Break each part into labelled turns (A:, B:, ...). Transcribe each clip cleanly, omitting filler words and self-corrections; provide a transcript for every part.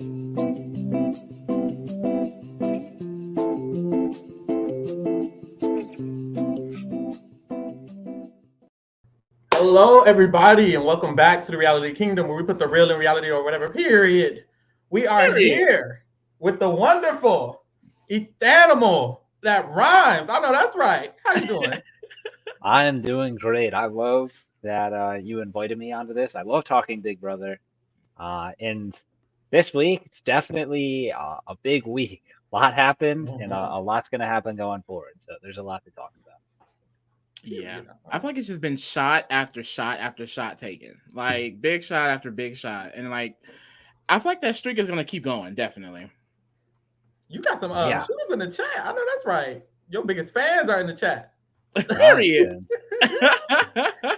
A: Hello, everybody, and welcome back to the Reality Kingdom, where we put the real in reality or whatever, period. We are here with the wonderful Ethanimale that rhymes. I know that's right. How you doing?
B: I am doing great. I love that you invited me onto this. I love talking Big Brother. And this week, it's definitely a big week. A lot happened, and a lot's going to happen going forward. So there's a lot to talk about.
C: Yeah, I feel like it's just been shot after shot after shot taken, like big shot after big shot, and like I feel like that streak is gonna keep going. Definitely.
A: You got some shooters in the chat. I know that's right. Your biggest fans are in the chat.
C: Period.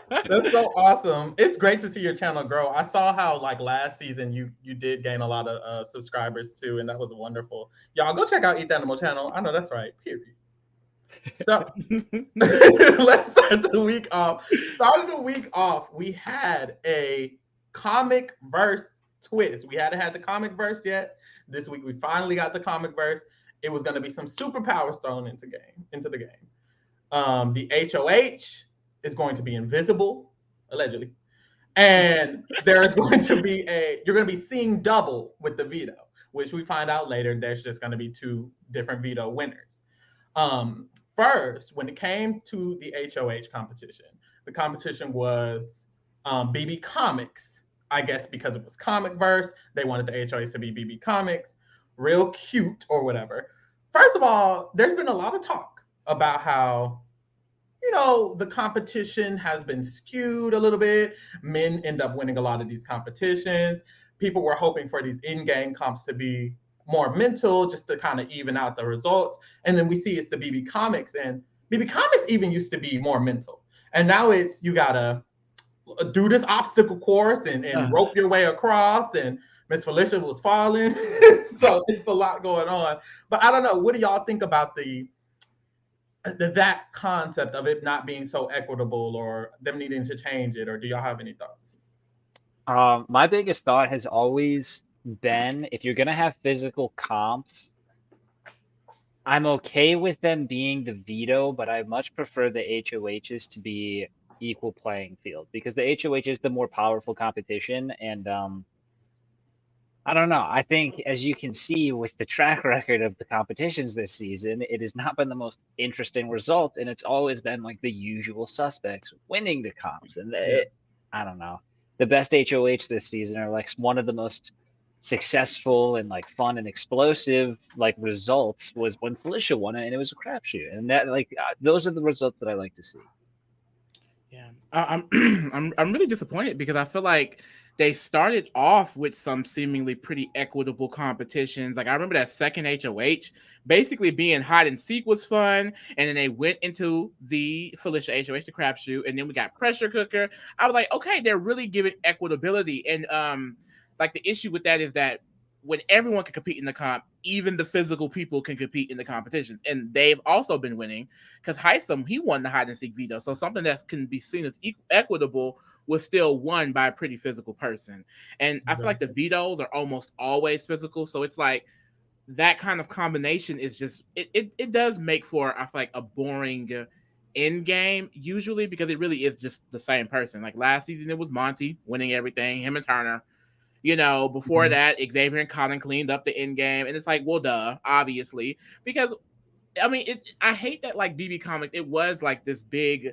A: That's so awesome. It's great to see your channel grow. I saw how like last season you did gain a lot of subscribers too, and that was wonderful. Y'all go check out Ethanimale channel. I know that's right. Period. So let's start the week off. Starting the week off, we had a comic verse twist. We hadn't had the comic verse yet. This week we finally got the comic verse. It was going to be some superpowers thrown into the game. The HOH is going to be invisible, allegedly. And there's going to be you're going to be seeing double with the veto, which we find out later there's just going to be two different veto winners. First, when it came to the HOH competition, the competition was BB Comics. I guess because it was comic verse, they wanted the HOH to be BB Comics. Real cute or whatever. First of all, there's been a lot of talk about how, the competition has been skewed a little bit. Men end up winning a lot of these competitions. People were hoping for these in-game comps to be more mental, just to kind of even out the results. And then we see it's the BB Comics, and BB Comics even used to be more mental. And now it's you gotta do this obstacle course and rope your way across, and Miss Felicia was falling. So it's a lot going on. But I don't know, what do y'all think about that concept of it not being so equitable, or them needing to change it, or do y'all have any thoughts?
B: My biggest thought has always been, if you're going to have physical comps, I'm okay with them being the veto, but I much prefer the HOHs to be equal playing field, because the HOH is the more powerful competition. And I don't know. I think, as you can see with the track record of the competitions this season, it has not been the most interesting result, and it's always been like the usual suspects winning the comps. And I don't know. The best HOH this season are like one of the most successful and like fun and explosive like results was when Felicia won it, and it was a crapshoot. And that those are the results that I like to see.
C: Yeah, I'm really disappointed because I feel like they started off with some seemingly pretty equitable competitions. Like I remember that second HOH basically being hide and seek was fun, and then they went into the Felicia HOH, the crapshoot, and then we got pressure cooker. I was like, okay, they're really giving equitability, and like the issue with that is that when everyone can compete in the comp, even the physical people can compete in the competitions. And they've also been winning because Heisem, he won the hide and seek veto. So something that can be seen as equitable was still won by a pretty physical person. And I feel like the vetoes are almost always physical. So it's like that kind of combination is just, it does make for, I feel like, a boring end game usually, because it really is just the same person. Like last season, it was Monty winning everything, him and Turner. Before that, Xavier and Colin cleaned up the end game. And it's like, well, duh, obviously. Because, I mean, I hate that, like, BB Comics, it was, like, this big,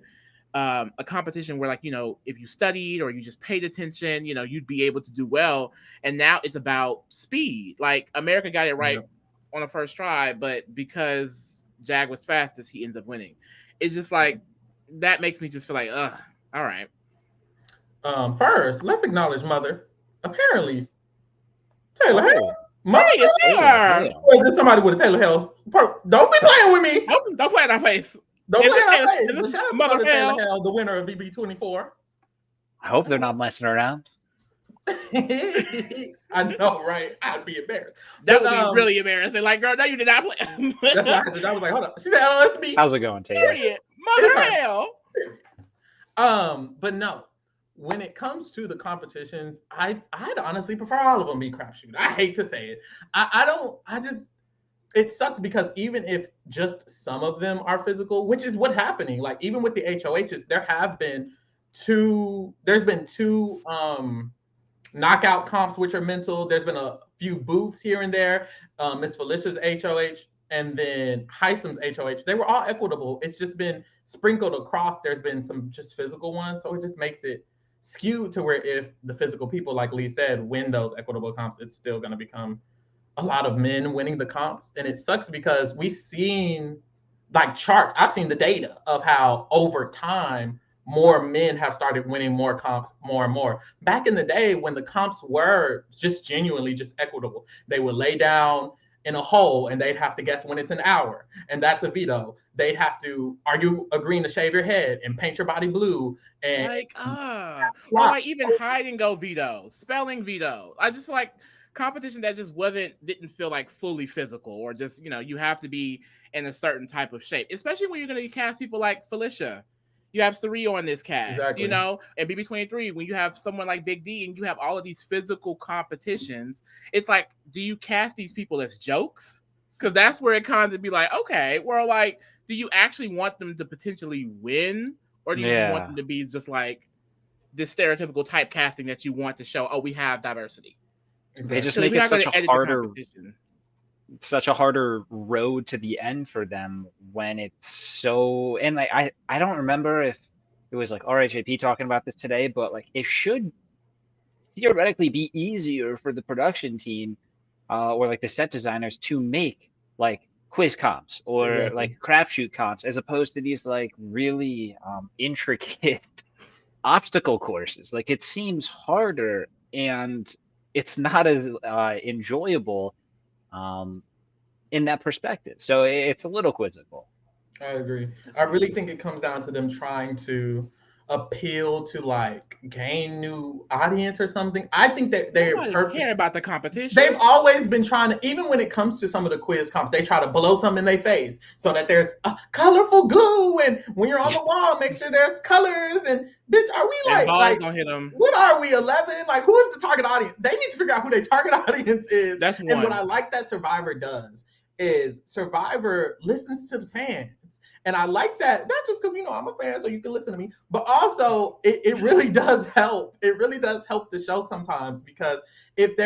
C: a competition where, like, if you studied or you just paid attention, you'd be able to do well. And now it's about speed. Like, America got it right on the first try, but because Jag was fastest, he ends up winning. It's just, like, that makes me just feel like, ugh, all right.
A: First, let's acknowledge Mother. Apparently, Taylor Hale.
C: Taylor.
A: Or is this somebody with a Taylor Hale? Don't be playing with me.
C: Don't play in our face.
A: Don't play in our face. Shout out to
C: Mother
A: Taylor Hale, the winner of BB24.
B: I hope they're not messing around.
A: I know, right? I'd be embarrassed.
C: That would be really embarrassing. Like, girl, no, you did not play.
A: That's why I was like, hold up. She said LSB.
B: How's it going, Taylor?
C: Period. Mother Hale.
A: But no. when it comes to the competitions, I'd honestly prefer all of them be crapshoot. I hate to say it. I don't. I just it sucks because even if just some of them are physical, which is what happening. Like even with the HOHs, there's been two knockout comps which are mental. There's been a few booths here and there. Miss Felicia's HOH and then Heisem's HOH. They were all equitable. It's just been sprinkled across. There's been some just physical ones, so it just makes it skewed to where if the physical people, like Lee said, win those equitable comps, it's still going to become a lot of men winning the comps. And it sucks because we've seen like charts. I've seen the data of how over time more men have started winning more comps more and more. Back in the day when the comps were just genuinely just equitable, they would lay down in a hole and they'd have to guess when it's an hour, and that's a veto. They'd have to, are you agreeing to shave your head and paint your body blue? And
C: like or like even hide and go veto, spelling veto. I just feel like competition that just didn't feel like fully physical, or just, you know, you have to be in a certain type of shape, especially when you're going to cast people like Felicia. You have Cirie on this cast,
A: exactly.
C: You know, and BB23, when you have someone like Big D and you have all of these physical competitions, it's like, do you cast these people as jokes? Because that's where it kind of be like, okay, well, like, do you actually want them to potentially win? Or do you just want them to be just like this stereotypical type casting that you want to show, oh, we have diversity?
B: They just make it such a harder road to the end for them when it's so, and like I don't remember if it was like RHAP talking about this today, but like it should theoretically be easier for the production team or like the set designers to make like quiz comps or like crapshoot comps, as opposed to these like really intricate obstacle courses. Like it seems harder and it's not as enjoyable in that perspective. So it's a little quizzical.
A: I agree. I really think it comes down to them trying to appeal to like gain new audience or something. I think that they're
C: care about the competition.
A: They've always been trying to, even when it comes to some of the quiz comps, they try to blow something in their face so that there's a colorful goo, and when you're on the wall, make sure there's colors. And bitch, are we like
C: don't hit them.
A: What are we, 11? Like, who is the target audience? They need to figure out who their target audience is.
C: That's one.
A: And what I like that Survivor does is Survivor listens to the fans. And I like that, not just because, you know, I'm a fan, so you can listen to me, but also it really does help. It really does help the show sometimes, because if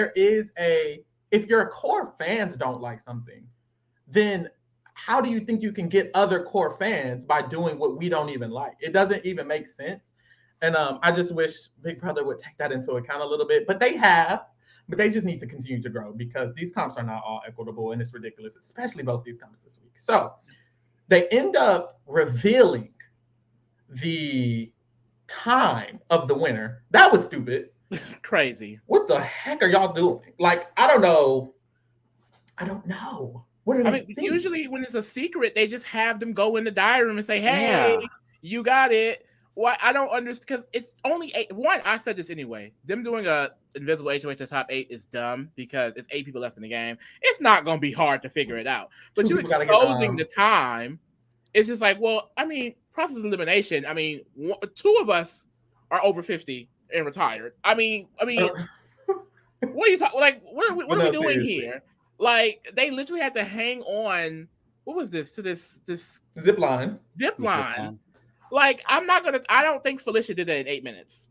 A: your core fans don't like something, then how do you think you can get other core fans by doing what we don't even like? It doesn't even make sense. And I just wish Big Brother would take that into account a little bit, but they have. But they just need to continue to grow, because these comps are not all equitable, and it's ridiculous, especially both these comps this week. So they end up revealing the time of the winner. That was stupid.
C: Crazy.
A: What the heck are y'all doing? Like, I don't know. What are they thinking?
C: Usually when it's a secret, they just have them go in the diary room and say, hey, you got it. Why? I don't understand, because it's only 8. One, I said this anyway. Them doing a invisible HOH to top 8 is dumb, because it's 8 people left in the game. It's not going to be hard to figure it out. But you exposing the time, it's just like, well, I mean, process of elimination. I mean, 2 of us are over 50 and retired. I mean, what are you talking? Like, what are we doing here? Like, they literally had to hang on. What was this? To this
A: zip line.
C: Like, I don't think Felicia did that in 8 minutes.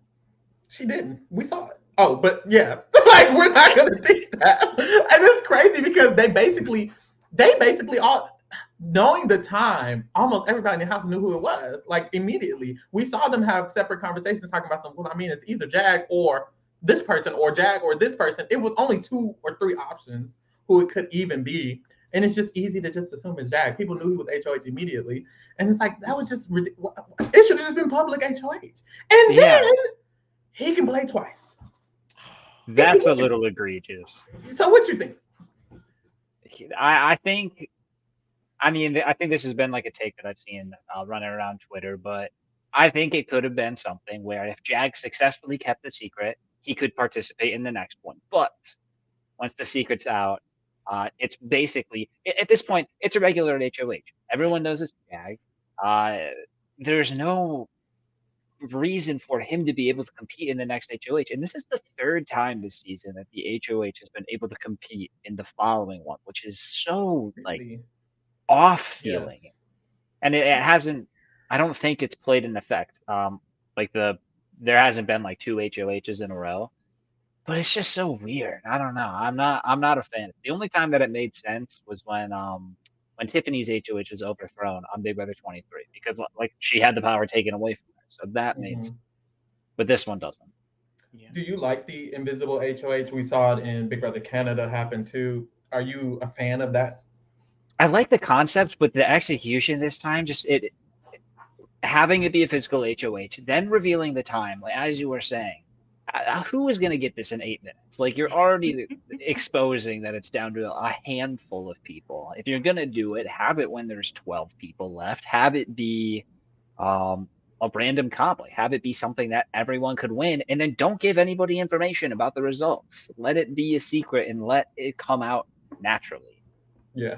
A: She didn't. We saw it. Oh, but yeah, like, we're not gonna think that. And it's crazy because they basically all, knowing the time, almost everybody in the house knew who it was. Like, immediately, we saw them have separate conversations talking about something. Well, I mean, it's either Jag or this person, or Jag or this person. It was only 2 or 3 options who it could even be. And it's just easy to just assume it's Jag. People knew he was HOH immediately. And it's like, that was just ridiculous. It should have just been public HOH. And then he can play twice.
B: That's a little egregious.
A: So what you think?
B: I think this has been like a take that I've seen running around Twitter, but I think it could have been something where if Jag successfully kept the secret, he could participate in the next one. But once the secret's out, it's basically, at this point, it's a regular HOH. Everyone knows it's Jag. There's no reason for him to be able to compete in the next HOH. And this is the third time this season that the HOH has been able to compete in the following one, which is so like
A: Really?
B: off feeling.
A: Yes.
B: And it hasn't, I don't think it's played an effect. Like there hasn't been like 2 HOHs in a row, but it's just so weird. I don't know. I'm not a fan. The only time that it made sense was when Tiffany's HOH was overthrown on Big Brother 23, because like she had the power taken away from her. So that made sense. But this one doesn't.
C: Yeah.
A: Do you like the invisible HOH? We saw it in Big Brother Canada happen too. Are you a fan of that?
B: I like the concept, but the execution this time, just it having it be a physical HOH, then revealing the time, like as you were saying, who is going to get this in 8 minutes? Like you're already exposing that it's down to a handful of people. If you're going to do it, have it when there's 12 people left. Have it be a random comp. Like have it be something that everyone could win, and then don't give anybody information about the results. Let it be a secret and let it come out naturally.
A: Yeah,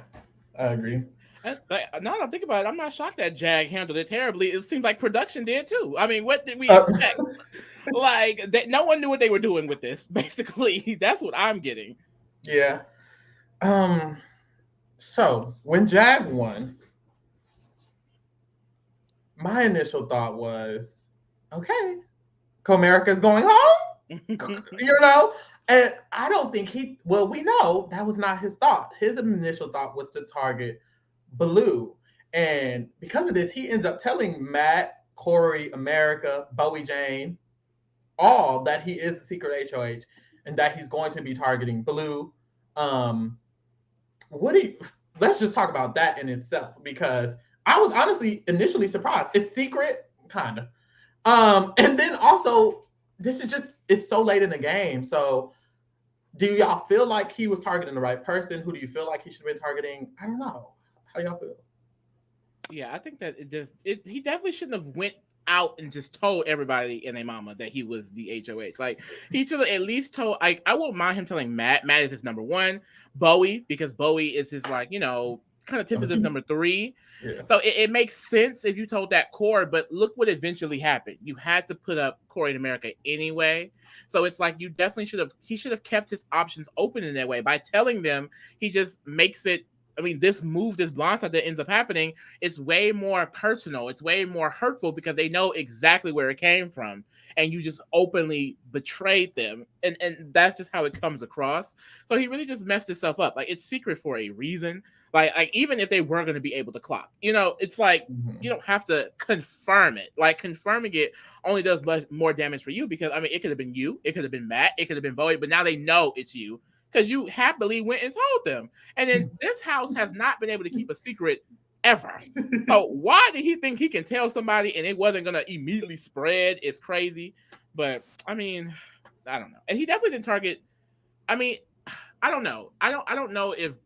A: I agree.
C: And, like, now that I think about it, I'm not shocked that Jag handled it terribly. It seems like production did too. I mean, what did we expect? Like, no one knew what they were doing with this. Basically, that's what I'm getting.
A: Yeah. So when Jag won, my initial thought was, okay, Comerica's going home. You know, and I don't think we know that was not his thought. His initial thought was to target Blue. And because of this, he ends up telling Matt, Cory, America, Bowie Jane, all that he is the secret HOH and that he's going to be targeting Blue. Let's just talk about that in itself, because I was honestly initially surprised. It's secret, kind of. And then also, it's so late in the game. So do y'all feel like he was targeting the right person? Who do you feel like he should have been targeting? I don't know. How y'all feel?
C: Yeah, I think that he definitely shouldn't have went out and just told everybody in a mama that he was the HOH. Like he should have at least told. Like I won't mind him telling Matt. Matt is his number one. Bowie, because Bowie is his like kind of tentative number 3.
A: Yeah.
C: So it makes sense if you told that Cory, but look what eventually happened. You had to put up Cory in America anyway. So it's like you definitely should have kept his options open in that way. By telling them, he just makes it. I mean, this blindside that ends up happening, it's way more personal. It's way more hurtful because they know exactly where it came from. And you just openly betrayed them. And that's just how it comes across. So he really just messed himself up. Like, it's secret for a reason. Like even if they were going to be able to clock, it's like you don't have to confirm it. Like confirming it only does much more damage for you because, I mean, it could have been you. It could have been Matt. It could have been Bowie. But now they know it's you, because you happily went and told them. And then this house has not been able to keep a secret ever. So why did he think he can tell somebody and it wasn't going to immediately spread? It's crazy. But, I mean, I don't know. And he definitely didn't target. I mean, I don't know. I don't know if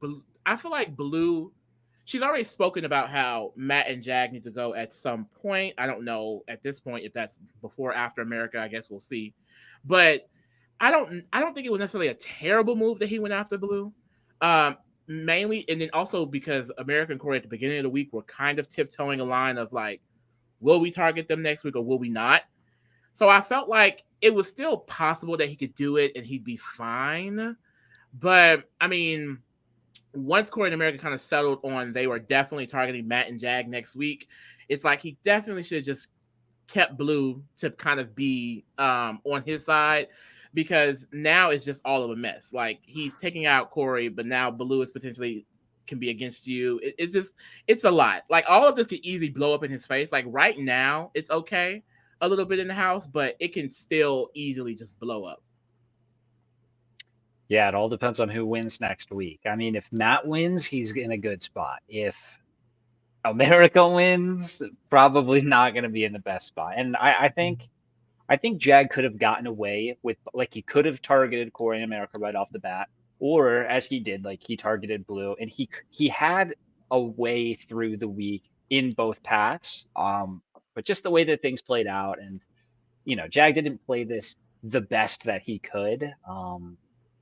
C: I feel like Blue, she's already spoken about how Matt and Jag need to go at some point. I don't know at this point if that's before or after America. I guess we'll see. But I don't think it was necessarily a terrible move that he went after Blue. Mainly, and then also because America and Cory at the beginning of the week were kind of tiptoeing a line of like, will we target them next week or will we not? So I felt like it was still possible that he could do it and he'd be fine. But I mean, once Cory and America kind of settled on they were definitely targeting Matt and Jag next week, it's like he definitely should have just kept Blue to kind of be on his side, because now it's just all of a mess. Like he's taking out Cory, but now Blue is potentially can be against you. It's a lot. Like all of this could easily blow up in his face. Like right now, it's okay a little bit in the house, but it can still easily just blow up.
B: Yeah, it all depends on who wins next week. I mean, if Matt wins, he's in a good spot. If America wins, probably not going to be in the best spot. And I think Jag could have gotten away with, like, he could have targeted Cory and America right off the bat, or as he did, like he targeted Blue, and he had a way through the week in both paths. But just the way that things played out, and Jag didn't play this the best that he could.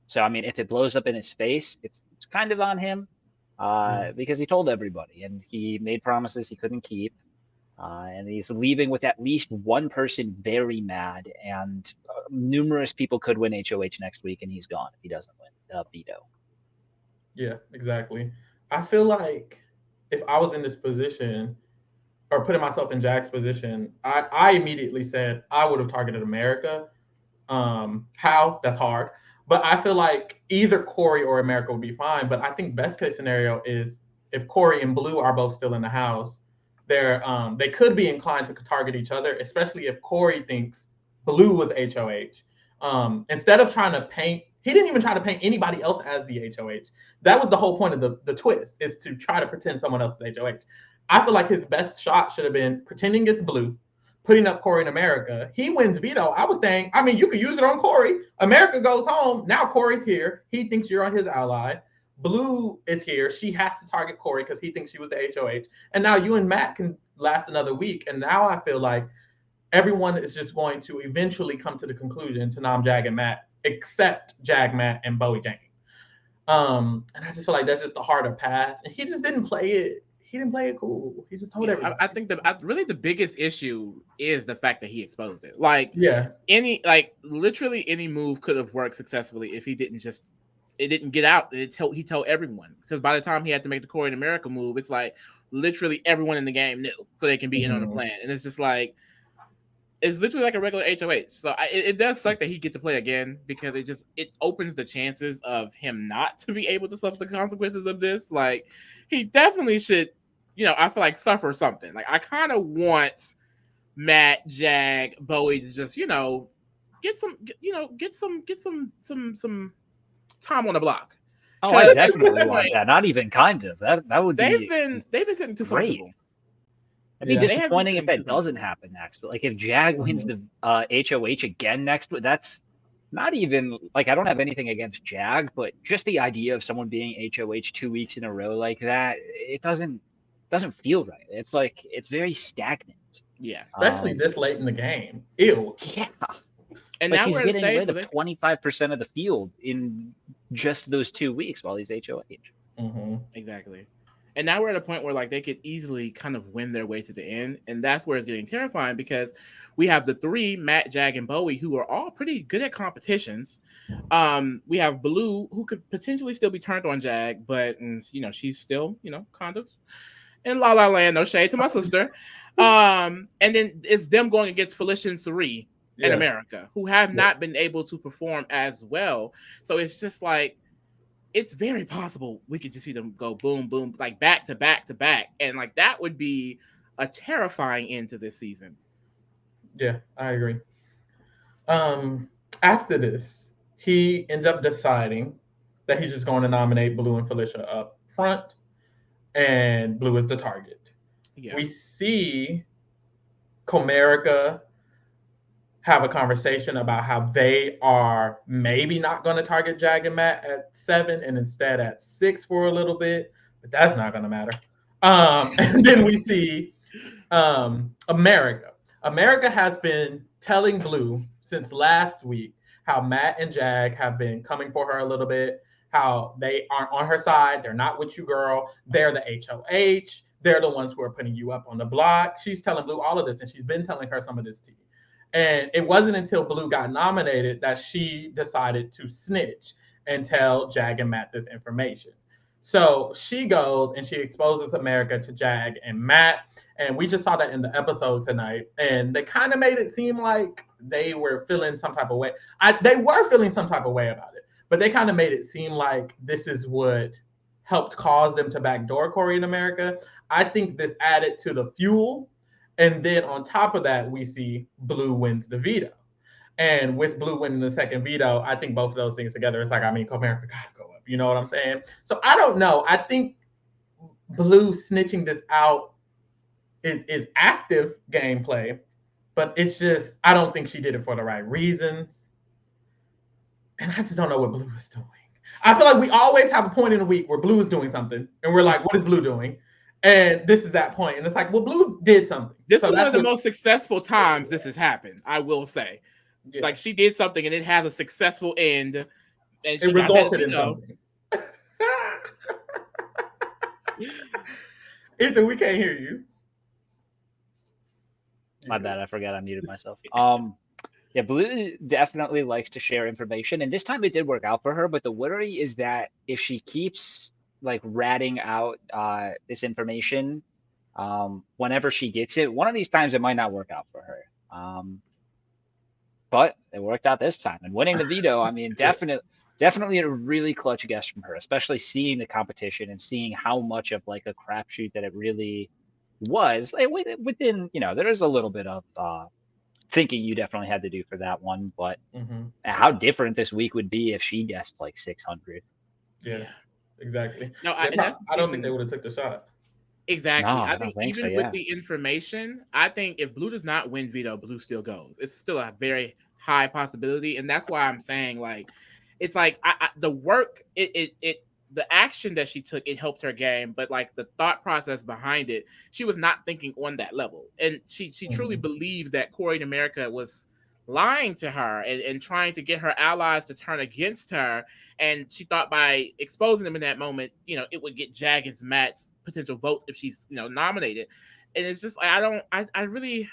B: So I mean, if it blows up in his face, it's kind of on him, because he told everybody and he made promises he couldn't keep. And he's leaving with at least one person very mad, and numerous people could win HOH next week, and he's gone if he doesn't win veto.
A: Yeah, exactly. I feel like if I was in this position or putting myself in Jack's position, I immediately said I would have targeted America. How? That's hard. But I feel like either Cory or America would be fine. But I think best case scenario is if Cory and Blue are both still in the house, they could be inclined to target each other, especially if Cory thinks Blue was HOH. Instead of trying to paint, he didn't even try to paint anybody else as the HOH. That was the whole point of the twist, is to try to pretend someone else is HOH. I feel like his best shot should have been pretending it's Blue, putting up Cory in America. He wins veto. I was saying, I mean, you could use it on Cory. America goes home. Now Cory's here. He thinks you're on his ally. Blue is here. She has to target Cory because he thinks she was the HOH. And now you and Matt can last another week. And now I feel like everyone is just going to eventually come to the conclusion to nom Jag and Matt, except Jag, Matt, and Bowie gang. And I just feel like that's just the harder path. And he just didn't play it. He didn't play it cool. He just told everybody.
C: I think that really the biggest issue is the fact that he exposed it. Like, literally any move could have worked successfully if he didn't just, it didn't get out. He told everyone, because by the time he had to make the Cory in America move, it's like literally everyone in the game knew, so they can be in on the plan. And it's just like, it's literally like a regular HOH. So it does suck that he get to play again, because it opens the chances of him not to be able to suffer the consequences of this. Like, he definitely should, I feel like suffer something. Like, I kind of want Matt, Jag, Bowie to just, get some time on the block.
B: Oh, I definitely want that. Not even kind of. That would
C: be. They've been sitting too comfortable.
B: It'd be disappointing if that doesn't happen next. But like, if Jag wins the HOH again next, that's not even like, I don't have anything against Jag, but just the idea of someone being HOH 2 weeks in a row like that, it doesn't feel right. It's like, it's very stagnant.
C: Yeah,
A: especially this late in the game. Ew.
B: Yeah.
C: And
B: like,
C: now
B: he's getting rid of 25% of the field in just those 2 weeks while he's HOH.
C: Exactly. And now we're at a point where like they could easily kind of win their way to the end. And that's where it's getting terrifying, because we have the three, Matt, Jag, and Bowie, who are all pretty good at competitions. We have Blue, who could potentially still be turned on Jag, but she's still, kind of in La La Land. No shade to my sister. And then it's them going against Felicia and Cirie in America, who have not been able to perform as well. So it's just like, it's very possible we could just see them go boom, boom, like back to back to back. And like, that would be a terrifying end to this season.
A: Yeah, I agree. After this, he ends up deciding that he's just going to nominate Blue and Felicia up front, and Blue is the target. Yeah. We see Comerica have a conversation about how they are maybe not going to target Jag and Matt at 7 and instead at 6 for a little bit, but that's not going to matter. And then we see America. America has been telling Blue since last week how Matt and Jag have been coming for her a little bit, how they aren't on her side. They're not with you, girl. They're the HOH. They're the ones who are putting you up on the block. She's telling Blue all of this, and she's been telling her some of this too. And it wasn't until Blue got nominated that she decided to snitch and tell Jag and Matt this information. So she goes and she exposes America to Jag and Matt. And we just saw that in the episode tonight. And they kind of made it seem like they were feeling some type of way. They were feeling some type of way about it. But they kind of made it seem like this is what helped cause them to backdoor Cory in America. I think this added to the fuel. And then on top of that, we see Blue wins the veto. And with Blue winning the second veto, I think both of those things together, it's like, I mean, Comerica gotta go up. You know what I'm saying? So I don't know. I think Blue snitching this out is active gameplay, but it's just, I don't think she did it for the right reasons. And I just don't know what Blue is doing. I feel like we always have a point in the week where Blue is doing something, and we're like, what is Blue doing? And this is that point. And it's like, well, Blue did something.
C: This is one of the most successful times this has happened, I will say. Yeah. Like, she did something and it has a successful end. And
A: it resulted in something. Ethan, we can't hear you.
B: My bad. I forgot I muted myself. Yeah, Blue definitely likes to share information, and this time it did work out for her. But the worry is that if she keeps like ratting out this information, whenever she gets it, one of these times it might not work out for her. But it worked out this time, and winning the veto. I mean, definitely a really clutch guess from her, especially seeing the competition and seeing how much of like a crapshoot that it really was. Like, within, there is a little bit of thinking you definitely had to do for that one, but how different this week would be if she guessed like 600.
A: Yeah, exactly.
C: No,
A: I don't think they would have took the shot.
C: Exactly.
B: No,
C: I think even
B: so,
C: with the information, I think if Blue does not win veto, Blue still goes. It's still a very high possibility, and that's why I'm saying like, it's like the work, the action that she took, it helped her game, but like the thought process behind it, she was not thinking on that level, and she truly believed that Cory in America was lying to her and trying to get her allies to turn against her, and she thought by exposing them in that moment, it would get Jag and Matt's potential votes if she's nominated. And it's just like I really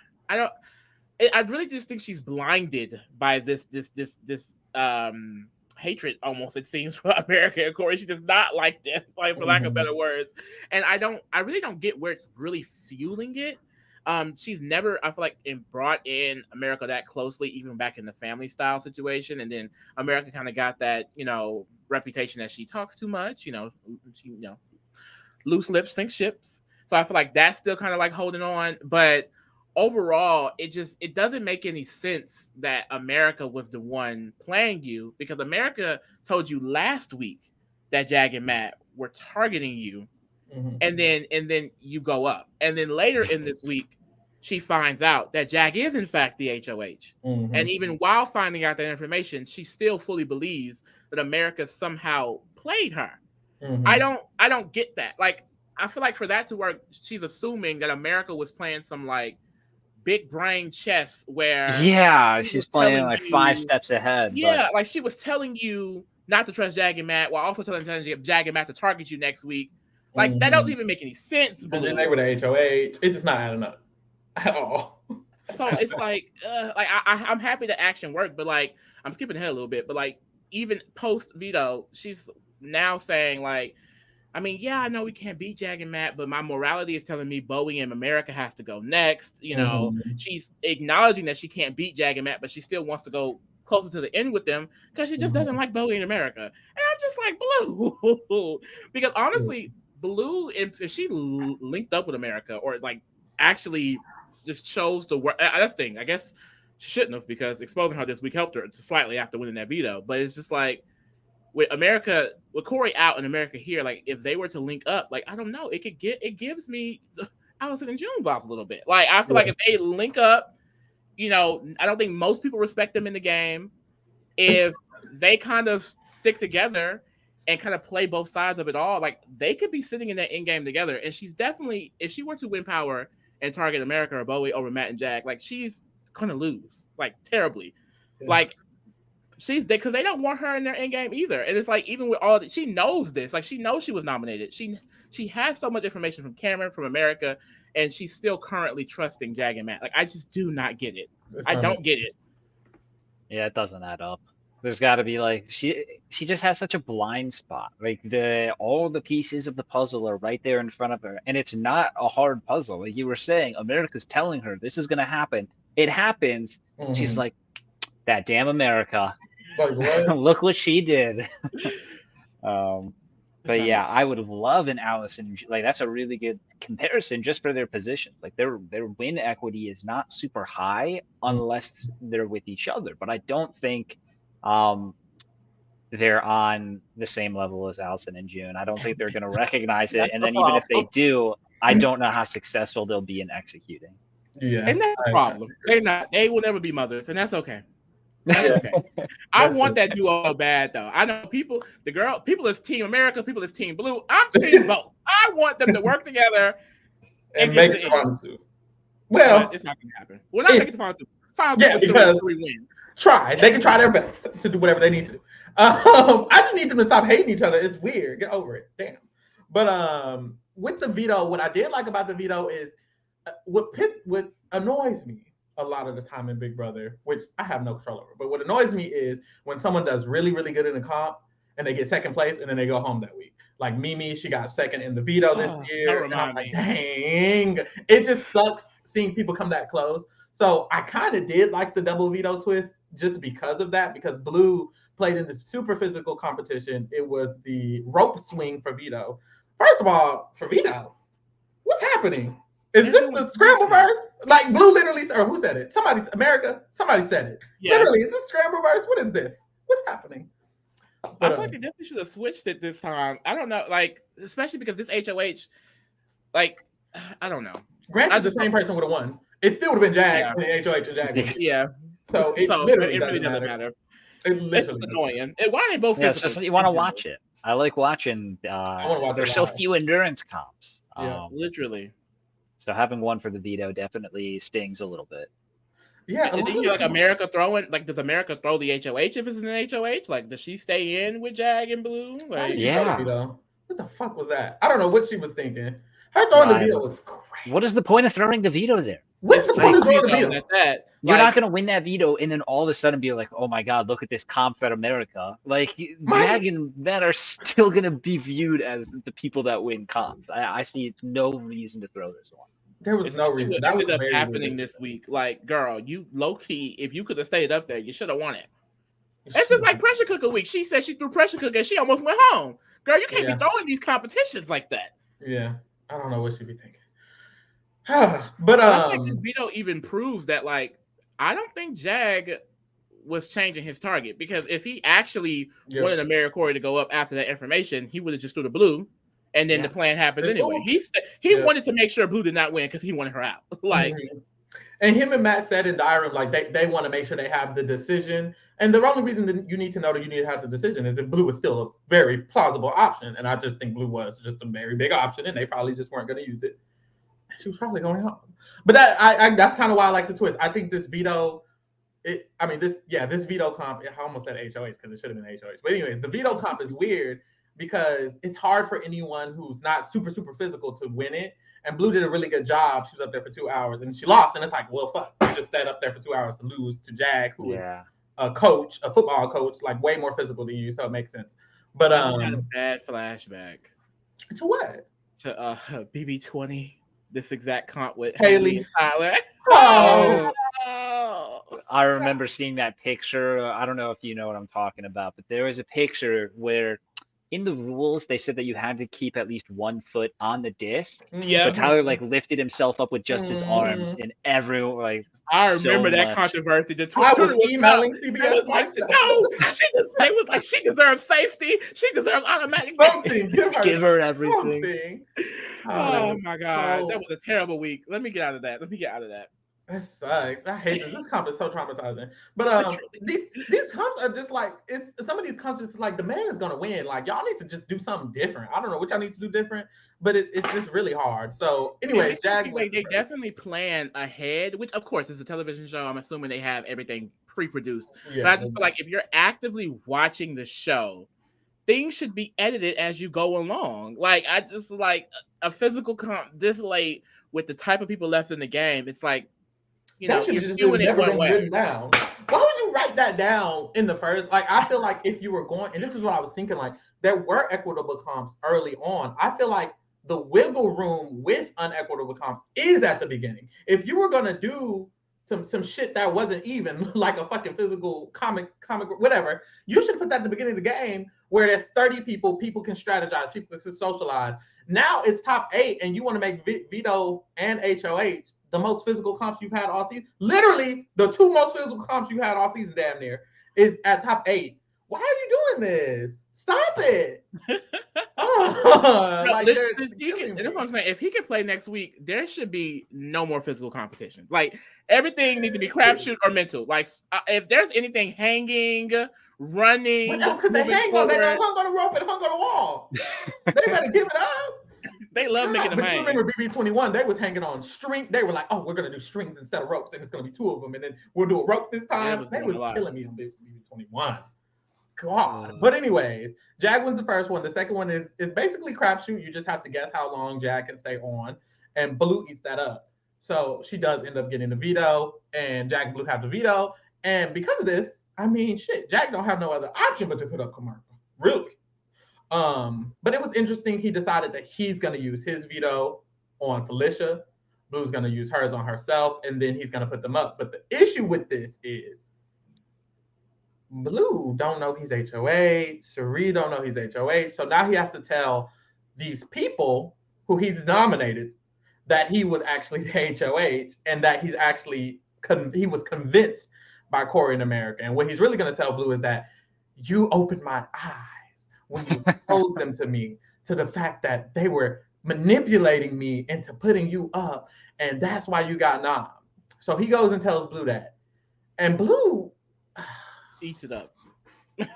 C: just think she's blinded by this hatred, almost, it seems, for America and Cory. She does not like them, like, for lack of better words. And I really don't get where it's really fueling it. She's never, I feel like, brought in America that closely, even back in the family style situation. And then America kind of got that, reputation that she talks too much, loose lips sink ships. So I feel like that's still kind of like holding on. But overall, it doesn't make any sense that America was the one playing you, because America told you last week that Jag and Matt were targeting you. And then you go up. And then later in this week, she finds out that Jag is in fact the HOH. And even while finding out that information, she still fully believes that America somehow played her. I don't get that. Like, I feel like for that to work, she's assuming that America was playing some like big brain chess where
B: she's playing like 5 steps ahead.
C: Yeah, like she was telling you not to trust Jag and Matt, while also telling Jag and Matt to target you next week. Like, that doesn't even make any sense.
A: And then they were the HOH. It's just not adding up at all.
C: So it's like I'm happy the action worked, but like, I'm skipping ahead a little bit. But like, even post veto, she's now saying like, I mean, yeah, I know we can't beat Jag and Matt, but my morality is telling me Bowie and America has to go next. She's acknowledging that she can't beat Jag and Matt, but she still wants to go closer to the end with them because she just doesn't like Bowie and America. And I'm just like, Blue, because honestly, Blue, if she linked up with America, or like actually just chose to work, that's the thing. I guess she shouldn't have, because exposing her this week helped her slightly after winning that veto. But it's just like, with America, with Cory out and America here, like if they were to link up, like I don't know, it gives me Allison and June vibes a little bit. Like I feel like if they link up, I don't think most people respect them in the game. If they kind of stick together and kind of play both sides of it all, like they could be sitting in that end game together. And she's definitely, if she were to win power and target America or Bowie over Matt and Jag, like she's gonna lose, like terribly. Like because they don't want her in their end game either. And it's like, even with all that, she knows this. Like she knows she was nominated. She has so much information from Cameron, from America, and she's still currently trusting Jag and Matt. Like I just do not get it. I don't get it.
B: Yeah, it doesn't add up. There's got to be like, she just has such a blind spot. Like all the pieces of the puzzle are right there in front of her, and it's not a hard puzzle. Like you were saying, America's telling her this is gonna happen. It happens. She's like, that damn America.
A: Like, what?
B: Look what she did. But yeah, I would love an Allison. Like that's a really good comparison just for their positions. Like their win equity is not super high unless they're with each other. But I don't think they're on the same level as Allison and June. I don't think they're going to recognize it. And then even if they do, I don't know how successful they'll be in executing.
C: Yeah, and that's the problem. They're not. They will never be mothers, and that's okay. That's okay. I want that duo bad though. I know people is Team America, people is Team Blue. I'm Team both. I want them to work together
A: and make it fun too. Well,
C: it's not gonna happen. We're not making it fun too.
A: Because 3 wins. Try. They can try their best to do whatever they need to do. I just need them to stop hating each other. It's weird. Get over it. Damn. But with the veto, what I did like about the veto is what annoys me a lot of the time in Big Brother, which I have no control over, but what annoys me is when someone does really, really good in a comp and they get second place and then they go home that week. Like Mimi, she got second in the veto this year. And I was like, dang, it just sucks seeing people come that close. So I kind of did like the double veto twist just because of that, because Blue played in this super physical competition. It was the rope swing for veto. First of all, for veto, what's happening? Is this the scramble verse? Like Blue literally, or who said it? Somebody said it. Yeah. Literally, is this scramble verse? What is this? What's happening?
C: But, I feel like they definitely should have switched it this time. I don't know, like, especially because this HOH, like, I don't know.
A: Granted, the same person would have won. It still would have been Jag in the HOH or Jag.
C: Yeah.
A: So it literally
C: doesn't matter. It's just annoying. Why are they both?
B: Yeah, it's just you want to watch it. I like watching. There's so few endurance comps.
C: Yeah, literally.
B: So having one for the veto definitely stings a little bit.
A: Yeah,
C: and then you like America throwing, like, does America throw the HOH if it's an HOH? Like, does she stay in with Jag and Blue? Like,
A: what the fuck was that? I don't know what she was thinking. Her throwing the veto was crazy.
B: What is the point of throwing the veto there?
A: What's the point of throwing the veto?
B: You're not going to win that veto and then all of a sudden be like, oh my God, look at this comp at America. Like, Jag and Matt are still going to be viewed as the people that win comps. I see no reason to throw this one.
A: There was no reason. That was
C: happening this week. Like, girl, you low key, if you could have stayed up there, you should have won it. It's just like pressure cooker week. She said she threw pressure cooker and she almost went home. Girl, you can't be throwing these competitions like that.
A: Yeah, I don't know what she'd be thinking. But
C: I think this veto even proves that, like, I don't think Jag was changing his target, because if he actually wanted Cory to go up after that information, he would have just threw the Blue. And then the plan happened anyway. He wanted to make sure Blue did not win because he wanted her out. Like,
A: and him and Matt said in Diary, like they want to make sure they have the decision. And the only reason that you need to know that you need to have the decision is if Blue is still a very plausible option. And I just think Blue was just a very big option, and they probably just weren't going to use it. She was probably going home. But that's kind of why I like the twist. I think this veto, this veto comp. I almost said HOH because it should have been HOH. But anyways, the veto comp is weird, because it's hard for anyone who's not super, super physical to win it. And Blue did a really good job. She was up there for 2 hours and she lost. And it's like, well, fuck. You just sat up there for 2 hours to lose to Jag, who is a coach, a football coach, like way more physical than you. So it makes sense. But
C: I had a bad flashback.
A: To what?
C: To BB20, this exact comp with
A: Haley
C: and Tyler.
B: I remember seeing that picture. I don't know if you know what I'm talking about, but there was a picture where in the rules they said that you had to keep at least 1 foot on the disc.
C: Yeah.
B: But Tyler like lifted himself up with just his arms, and everyone like.
C: I remember that controversy.
A: I was emailing CBS.
C: Like, no, they was like, she deserves safety. She deserves automatic
A: something.
B: Give her everything.
C: Oh my God, that was a terrible week. Let me get out of that.
A: That sucks. I hate this. This comp is so traumatizing. But these comps are just like, some of these comps is like, the man is gonna win. Like, y'all need to just do something different. I don't know what y'all need to do different, but it's just really hard. So anyways, Jag,
C: they definitely plan ahead, which of course is a television show. I'm assuming they have everything pre-produced. But I just feel like if you're actively watching the show, things should be edited as you go along. Like, I just like a physical comp this late with the type of people left in the game. It's like, you know, you're skewing it one way.
A: Written down. Why would you write that down in the first? Like, I feel like if you were going, and this is what I was thinking, like, there were equitable comps early on. I feel like the wiggle room with unequitable comps is at the beginning. If you were gonna do some shit that wasn't even like a fucking physical comic whatever, you should put that at the beginning of the game where there's 30 people can strategize, people can socialize. Now it's top 8, and you want to make veto and HOH the most physical comps you've had all season. Literally, the 2 most physical comps you had all season, damn near, is at top 8. Why are you doing this? Stop it.
C: That's what I'm saying. If he can play next week, there should be no more physical competition. Like, everything needs to be crapshoot or mental. Like, if there's anything hanging, running,
A: but that's because they hung on the rope and hung on the wall. They better give it up.
C: They love making them hang.
A: But you remember BB21, they was hanging on string. They were like, oh, we're going to do strings instead of ropes, and it's going to be 2 of them, and then we'll do a rope this time. They was killing me on BB21. God. But anyways, Jag wins the first one. The second one is basically crapshoot. You just have to guess how long Jag can stay on, and Blue eats that up. So she does end up getting the veto, and Jack and Blue have the veto. And because of this, I mean, shit, Jack don't have no other option but to put up Camargo. Really. But it was interesting. He decided that he's going to use his veto on Felicia. Blue's going to use hers on herself, and then he's going to put them up. But the issue with this is Blue don't know he's HOH. Cirie don't know he's HOH. So now he has to tell these people who he's nominated that he was actually the HOH and that he's actually he was convinced by Cory in America. And what he's really going to tell Blue is that you opened my eyes when you exposed them to me, to the fact that they were manipulating me into putting you up, and that's why you got nommed. So he goes and tells Blue that, and Blue
C: eats it up.
B: I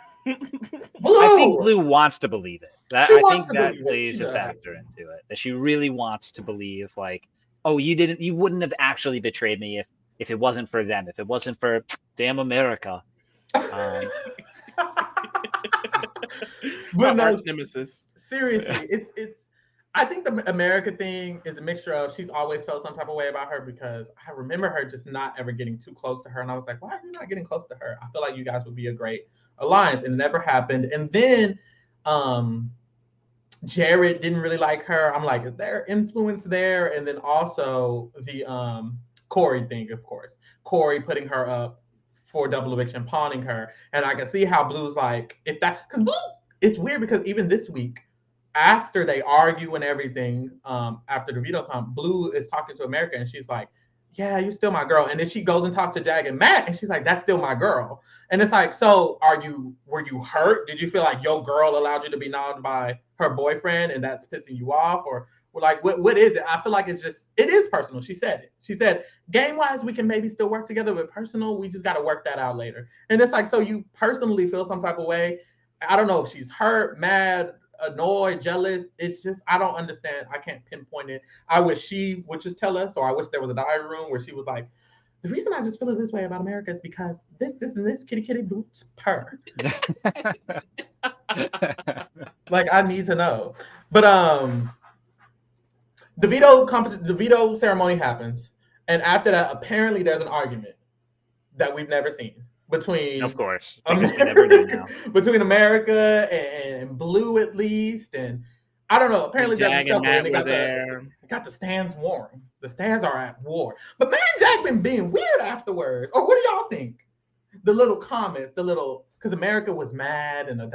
B: think Blue wants to believe it. I think that plays a factor into it. That she really wants to believe, like, oh, you wouldn't have actually betrayed me if it wasn't for them, if it wasn't for damn America.
A: But no,
C: nemesis.
A: Seriously, it's. I think the America thing is a mixture of she's always felt some type of way about her, because I remember her just not ever getting too close to her, and I was like, why are you not getting close to her? I feel like you guys would be a great alliance, and it never happened. And then Jared didn't really like her. I'm like, is there influence there? And then also the Cory thing, of course. Cory putting her up for double eviction, pawning her. And I can see how Blue's like, if that, because Blue, it's weird because even this week, after they argue and everything, after the veto comp, Blue is talking to America and she's like, yeah, you're still my girl. And then she goes and talks to Jag and Matt and she's like, that's still my girl. And it's like, so were you hurt? Did you feel like your girl allowed you to be nommed by her boyfriend and that's pissing you off? Or like, what is it? I feel like it is personal. She said it. She said, game-wise, we can maybe still work together, but personal, we just got to work that out later. And it's like, so you personally feel some type of way. I don't know if she's hurt, mad, annoyed, jealous. It's just, I don't understand. I can't pinpoint it. I wish she would just tell us, or I wish there was a diary room where she was like, the reason I just feel this way about America is because this, and this kitty boots purr. Like, I need to know. But the veto ceremony happens, and after that, apparently there's an argument that we've never seen between,
B: of course, because we never do now.
A: Between America and Blue, at least, and I don't know. Apparently, there's a scuffle, and they got the stands warm. The stands are at war. But man, Jack been being weird afterwards. Or what do y'all think? The little comments, because America was mad in the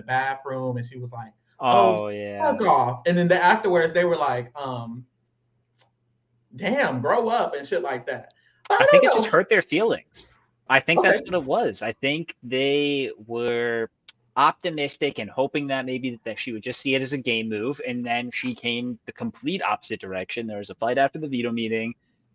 A: bathroom, and she was like, "Oh yeah, fuck off." And then afterwards, they were like, "Damn, grow up," and shit like that.
B: I think it just hurt their feelings. I think that's what it was. I think they were optimistic and hoping that maybe that she would just see it as a game move, and then she came the complete opposite direction. There was a fight after the veto meeting.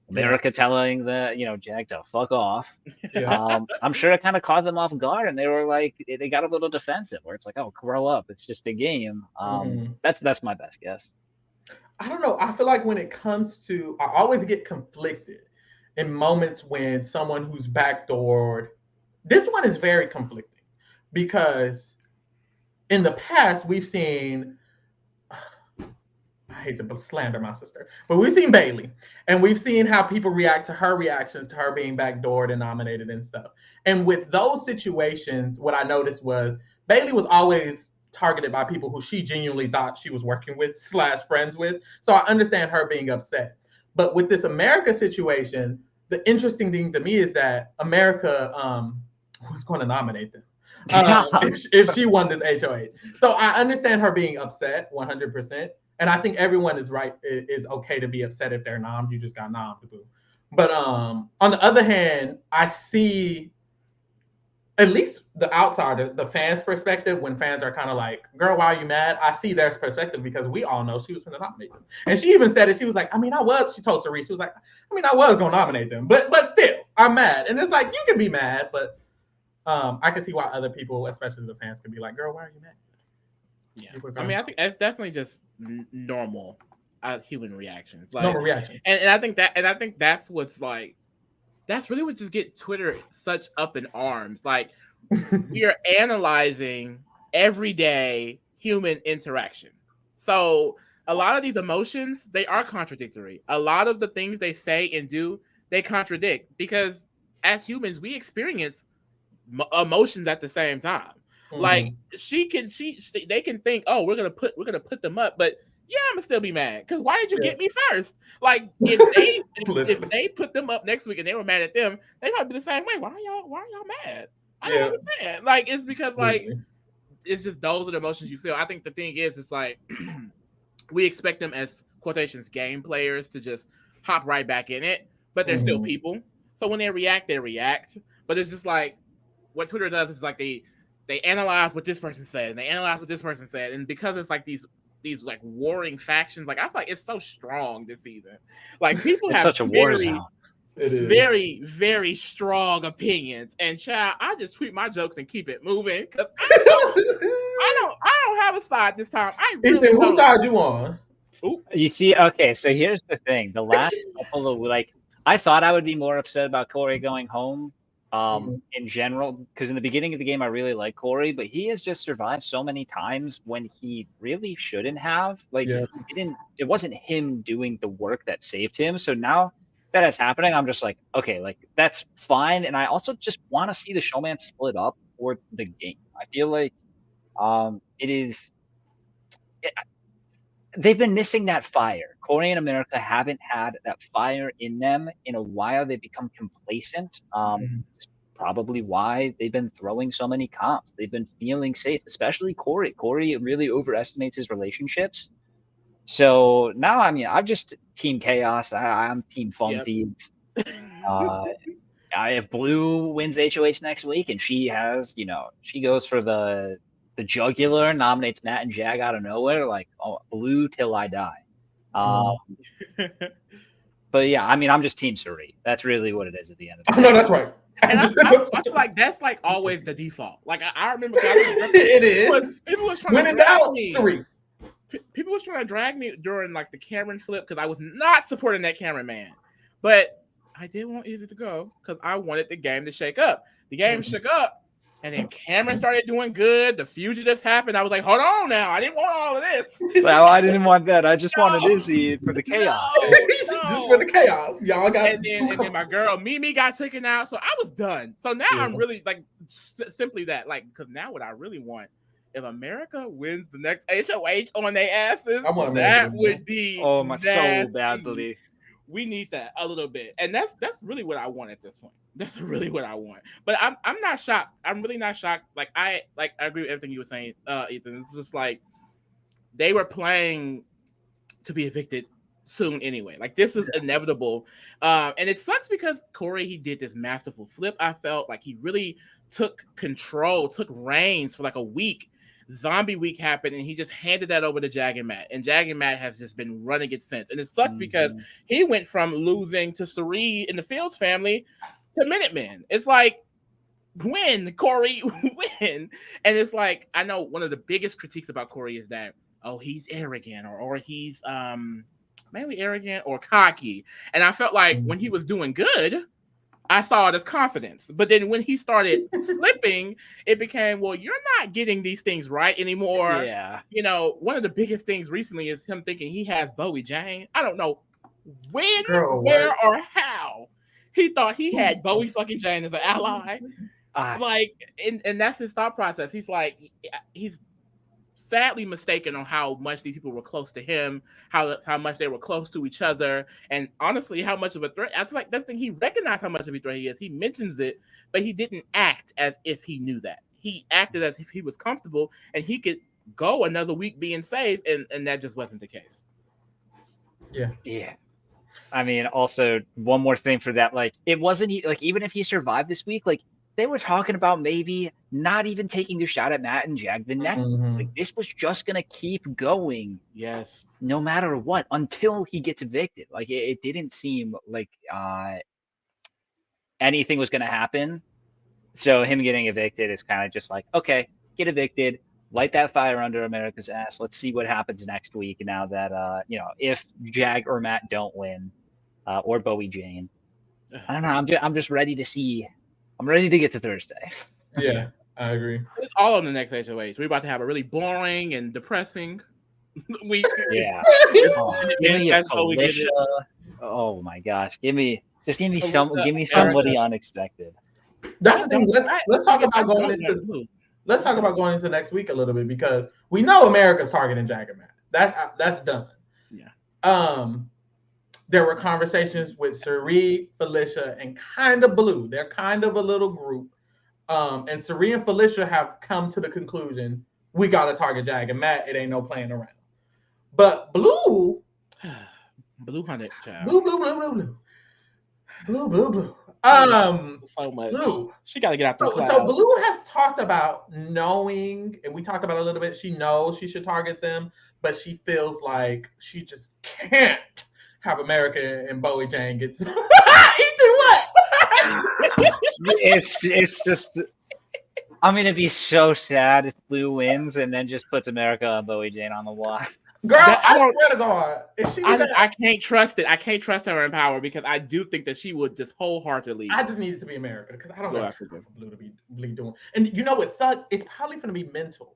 B: America telling Jag to fuck off. Yeah. I'm sure it kind of caught them off guard, and they were like, they got a little defensive, where it's like, oh, grow up, it's just a game. That's my best guess.
A: I don't know. I feel like when it comes to, I always get conflicted in moments when someone who's backdoored. This one is very conflicting because in the past we've seen, I hate to slander my sister, but we've seen Bailey, and we've seen how people react to her reactions to her being backdoored and nominated and stuff. And with those situations, what I noticed was Bailey was always targeted by people who she genuinely thought she was working with / friends with. So I understand her being upset. But with this America situation, the interesting thing to me is that America was going to nominate them if she won this HOH. So I understand her being upset 100%. And I think everyone is okay to be upset if they're nommed. You just got nommed, boo. But on the other hand, I see at least the outsider, the fans' perspective, when fans are kind of like, girl, why are you mad? I see their perspective because we all know she was going to nominate them. And she even said it. She was like, she told Cirie, she was like, I was going to nominate them. But still, I'm mad. And it's like, you can be mad, but I can see why other people, especially the fans, can be like, girl, why are you mad?
C: Yeah. I think it's definitely just normal human reactions. Like,
A: normal reaction.
C: And I think that's what's like, that's really what just get Twitter such up in arms. Like, we are analyzing everyday human interaction. So a lot of these emotions, they are contradictory. A lot of the things they say and do, they contradict because as humans, we experience emotions at the same time. Like they can think, oh, we're gonna put them up, but yeah, I'm gonna still be mad because why did you get me first? Like if they put them up next week and they were mad at them, they might be the same way. Why are y'all mad? I don't understand. Like it's because like it's just those are the emotions you feel. I think the thing is, it's like we expect them as quotations game players to just hop right back in it, but they're still people. So when they react, they react. But it's just like what Twitter does is like they analyze what this person said and they analyze what this person said, and because it's like these like warring factions, like I feel like it's so strong this season. Like people have
B: such a war zone.
C: Very, very strong opinions. And child, I just tweet my jokes and keep it moving because I don't have a side this time. I really
A: Ethan, whose side you on?
B: Ooh. You see, okay, so here's the thing. The last couple of like I thought I would be more upset about Cory going home in general, because in the beginning of the game I really like Cory, but he has just survived so many times when he really shouldn't have. Like it wasn't him doing the work that saved him. So now that it's happening, I'm just like, okay, like that's fine. And I also just want to see the showman split up for the game. I feel like they've been missing that fire. Cory and America haven't had that fire in them in a while. They've become complacent. It's probably why they've been throwing so many comps. They've been feeling safe, especially Cory. Cory really overestimates his relationships. So now, I mean, I'm just Team Chaos. I'm Team Fun Feeds. If Blue wins HOH next week and she has, she goes for the jugular, nominates Matt and Jag out of nowhere, like Blue till I die. But yeah, I mean, I'm just Team Cirie. That's really what it is at the end of the day.
A: No, that's right.
C: And I feel like that's like always the default. Like I remember
A: it is.
C: People was trying to drag me. Cirie. People was trying to drag me during like the Cameron flip because I was not supporting that Cameron man. But I did want Easy to go because I wanted the game to shake up. The game shook up, and then Cameron started doing good. The fugitives happened. I was like, hold on now. I didn't want all of this.
B: Well, I didn't want that. I just wanted Izzy for the chaos.
A: Just for the chaos. Y'all got
C: and then my girl Mimi got taken out. So I was done. So now I'm really like simply that. Like, because now what I really want, if America wins the next HOH on their asses, that would be
B: so badly.
C: We need that a little bit, and that's really what I want at this point. That's really what I want. But I'm not shocked. I'm really not shocked. Like I agree with everything you were saying, Ethan. It's just like they were playing to be evicted soon anyway. Like this is inevitable, and it sucks because Cory, he did this masterful flip. I felt like he really took control, took reins for like a week. Zombie week happened and he just handed that over to Jag and Matt, and Jag and Matt has just been running it since. And it sucks because he went from losing to Cirie in the Fields family to Minutemen. It's like, win, Cory, win. And it's like, I know one of the biggest critiques about Cory is that, oh, he's arrogant or he's mainly arrogant or cocky. And I felt like when he was doing good, I saw it as confidence. But then when he started slipping, it became, well, you're not getting these things right anymore.
B: Yeah.
C: One of the biggest things recently is him thinking he has Bowie Jane. I don't know when, where, or how he thought he had Bowie fucking Jane as an ally. And that's his thought process. He's like, he's sadly mistaken on how much these people were close to him, how much they were close to each other, and honestly, how much of a threat. I feel like that's the thing. He recognized how much of a threat he is. He mentions it, but he didn't act as if he knew that. He acted as if he was comfortable and he could go another week being safe, and that just wasn't the case.
B: Yeah. I mean, also one more thing for that, like it wasn't like even if he survived this week, like they were talking about maybe not even taking the shot at Matt and Jag the next. Like this was just gonna keep going.
C: Yes.
B: No matter what, until he gets evicted. Like it didn't seem like anything was gonna happen. So him getting evicted is kind of just like, okay, get evicted, light that fire under America's ass. Let's see what happens next week. Now that if Jag or Matt don't win, or Bowie Jane, I don't know. I'm just ready to see. I'm ready to get to Thursday.
A: Yeah, I agree.
C: It's all on the next HOH. We're about to have a really boring and depressing
B: Yeah.
C: It's
B: Give me a
C: manifesto, we get
B: Felicia.
C: it.
B: Oh my gosh. Give me
C: Felicia,
B: somebody
C: Erica.
B: unexpected.
A: That's the thing. Let's talk about
C: I
A: going
C: don't
A: into
C: want Blue.
A: let's talk about going into next week a little bit because we know America's targeting Jag and Matt. That's done.
C: Yeah.
A: There were conversations with Cirie, Felicia, and kind of Blue. They're kind of a little group. And Cirie and Felicia have come to the conclusion we gotta target Jag and Matt. It ain't no playing around. But Blue
C: Hunted child.
A: Blue.
C: So much.
A: Blue.
C: She got to get out the clouds.
A: So Blue has talked about knowing, and we talked about it a little bit. She knows she should target them, but she feels like she just can't have America and Bowie Jane get. Ethan, what?
B: It's just. I'm gonna be so sad if Blue wins and then just puts America and Bowie Jane on the block.
A: Girl, I swear to God,
C: I can't trust it. I can't trust her in power because I do think that she would just wholeheartedly.
A: I just need it to be America because I don't know Blue to be doing. And you know what sucks? It's probably going to be mental.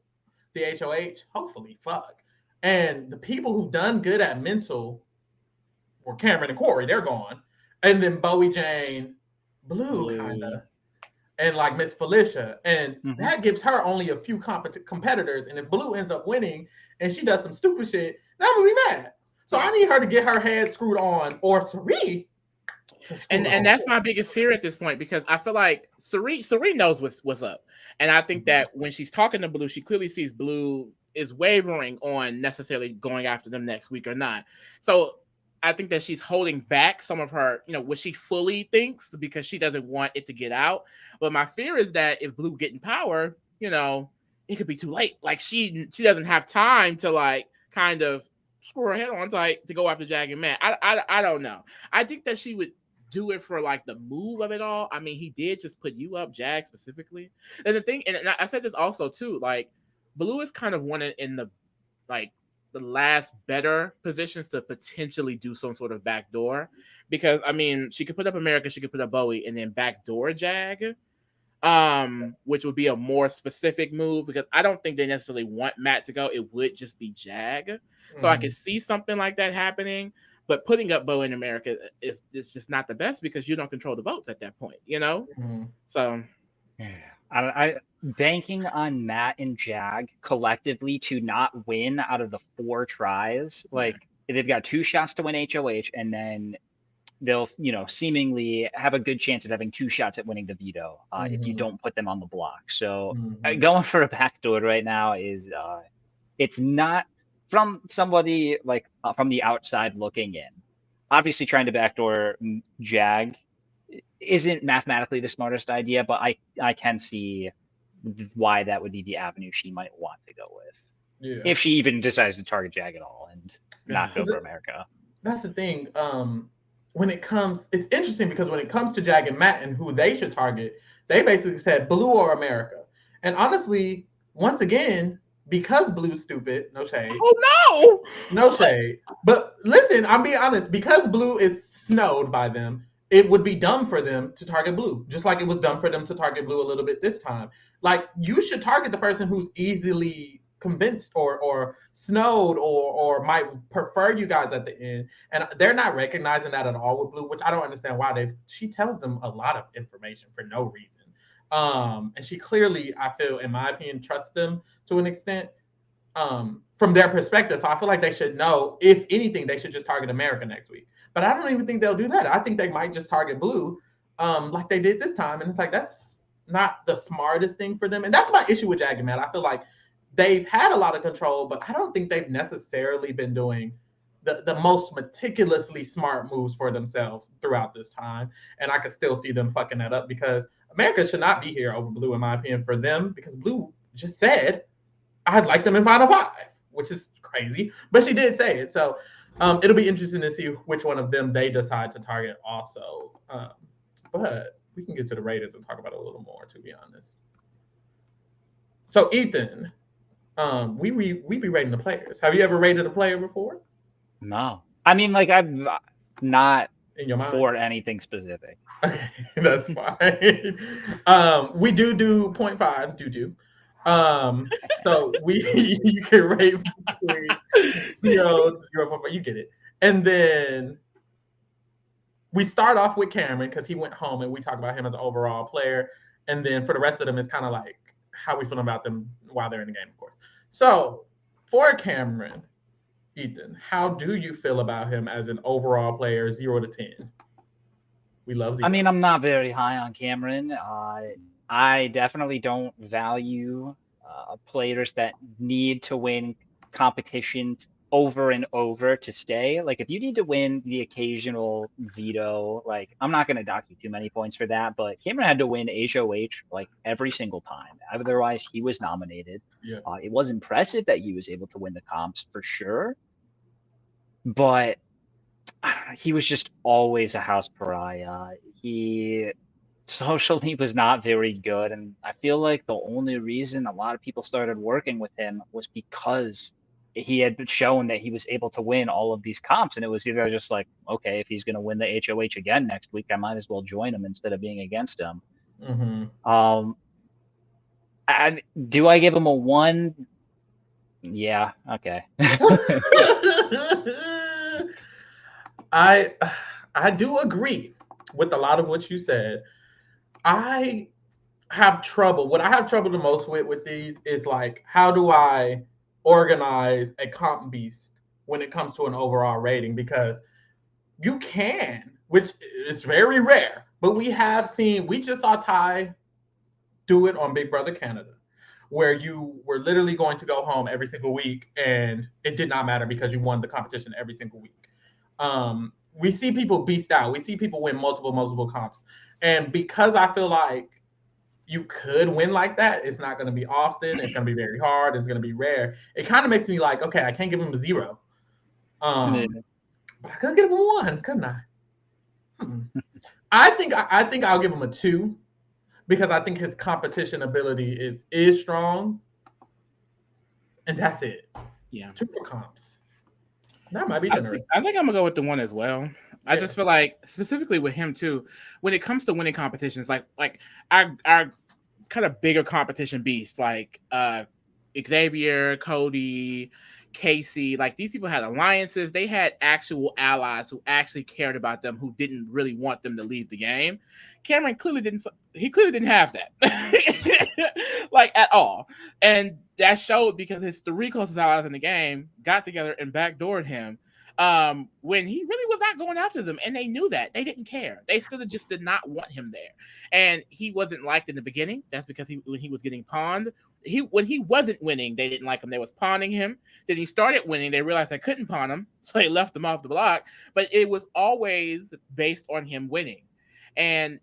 A: The HOH, hopefully, fuck. And the people who've done good at mental were Cameron and Cory. They're gone. And then Bowie Jane, Blue kind of. And like Miss Felicia. And that gives her only a few competitors. And if Blue ends up winning and she does some stupid shit, then I'm gonna be mad. So I need her to get her head screwed on, or Cirie.
C: And that's my biggest fear at this point because I feel like Cirie knows what's up. And I think that when she's talking to Blue, she clearly sees Blue is wavering on necessarily going after them next week or not. So I think that she's holding back some of her, what she fully thinks because she doesn't want it to get out. But my fear is that if Blue get in power, it could be too late. Like she doesn't have time to like kind of screw her head on tight to go after Jag and Matt. I don't know. I think that she would do it for like the move of it all. I mean, he did just put you up, Jag specifically. And the thing, and I said this also too, like Blue is kind of one in the last better positions to potentially do some sort of backdoor because I mean she could put up America, she could put up Bowie and then backdoor Jag, which would be a more specific move because I don't think they necessarily want Matt to go. It would just be Jag. So I could see something like that happening, but putting up Bowie in America is just not the best because you don't control the votes at that point, So
B: I banking on Matt and Jag collectively to not win out of the 4 tries. Like they've got 2 shots to win HOH, and then they'll seemingly have a good chance of having 2 shots at winning the veto if you don't put them on the block. So going for a backdoor right now is it's not from somebody like from the outside looking in. Obviously, trying to backdoor Jag isn't mathematically the smartest idea, but I can see why that would be the avenue she might want to go with. If she even decides to target Jag at all and not go for America.
A: That's the thing. When it comes, it's interesting because when it comes to Jag and Matt and who they should target, they basically said Blue or America. And honestly, once again, because Blue's stupid, no shade.
C: Oh no!
A: No shade. But listen, I'm being honest, because Blue is snowed by them, it would be dumb for them to target Blue, just like it was dumb for them to target Blue a little bit this time. Like, you should target the person who's easily convinced or snowed or might prefer you guys at the end. And they're not recognizing that at all with Blue, which I don't understand why she tells them a lot of information for no reason. And she clearly, I feel, in my opinion, trusts them to an extent from their perspective. So I feel like they should know, if anything, they should just target America next week. But I don't even think they'll do that. I think they might just target Blue like they did this time. And it's like, that's not the smartest thing for them. And that's my issue with Jag and Matt. I feel like they've had a lot of control, but I don't think they've necessarily been doing the most meticulously smart moves for themselves throughout this time. And I could still see them fucking that up because America should not be here over Blue, in my opinion, for them, because Blue just said, I'd like them in Final 5, which is crazy, but she did say it. So it'll be interesting to see which one of them they decide to target also. But we can get to the ratings and talk about it a little more, to be honest. So Ethan, we be rating the players. Have you ever rated a player before?
B: No. I mean, like, I'm not
A: in your mind
B: for anything specific.
A: Okay, that's fine. We do 0.5s, So you can rate between 0 to 0.4. You get it. And then we start off with Cameron because he went home, and we talk about him as an overall player. And then for the rest of them, it's kind of like how we feel about them while they're in the game, of course. So for Cameron, Ethan, how do you feel about him as an overall player, 0 to 10? We love 0.
B: I mean, I'm not very high on Cameron. I definitely don't value players that need to win competitions over and over to stay. Like, if you need to win the occasional veto, like, I'm not going to dock you too many points for that, but Cameron had to win HOH like every single time. Otherwise, he was nominated.
A: Yeah.
B: It was impressive that he was able to win the comps for sure, but he was just always a house pariah. He socially was not very good, and I feel like the only reason a lot of people started working with him was because he had shown that he was able to win all of these comps, and it was either just like, okay, if he's going to win the HOH again next week, I might as well join him instead of being against him.
A: Mm-hmm.
B: Do I give him a 1? Yeah, okay.
A: I do agree with a lot of what you said. I have trouble. What I have trouble the most with these is like, how do I organize a comp beast when it comes to an overall rating? Because you can, which is very rare, but we just saw Ty do it on Big Brother Canada, where you were literally going to go home every single week, and it did not matter because you won the competition every single week. We see people beast out. We see people win multiple comps. And because I feel like you could win like that, it's not going to be often. It's going to be very hard. It's going to be rare. It kind of makes me like, okay, I can't give him a 0. But I could give him a 1, couldn't I? I think I'll give him a 2 because I think his competition ability is strong. And that's it.
C: Yeah.
A: 2 for comps. That might be generous.
C: I think I'm gonna go with the 1 as well. I just feel like specifically with him too, when it comes to winning competitions, like our kind of bigger competition beasts, like Xavier, Cody, Casey, like these people had alliances. They had actual allies who actually cared about them, who didn't really want them to leave the game. Cameron clearly didn't have that, like at all, and that showed because his 3 closest allies in the game got together and backdoored him when he really was not going after them, and they knew that. They didn't care. They still just did not want him there, and he wasn't liked in the beginning. That's because when he was getting pawned. When he wasn't winning, they didn't like him. They was pawning him. Then he started winning. They realized they couldn't pawn him, so they left him off the block. But it was always based on him winning. And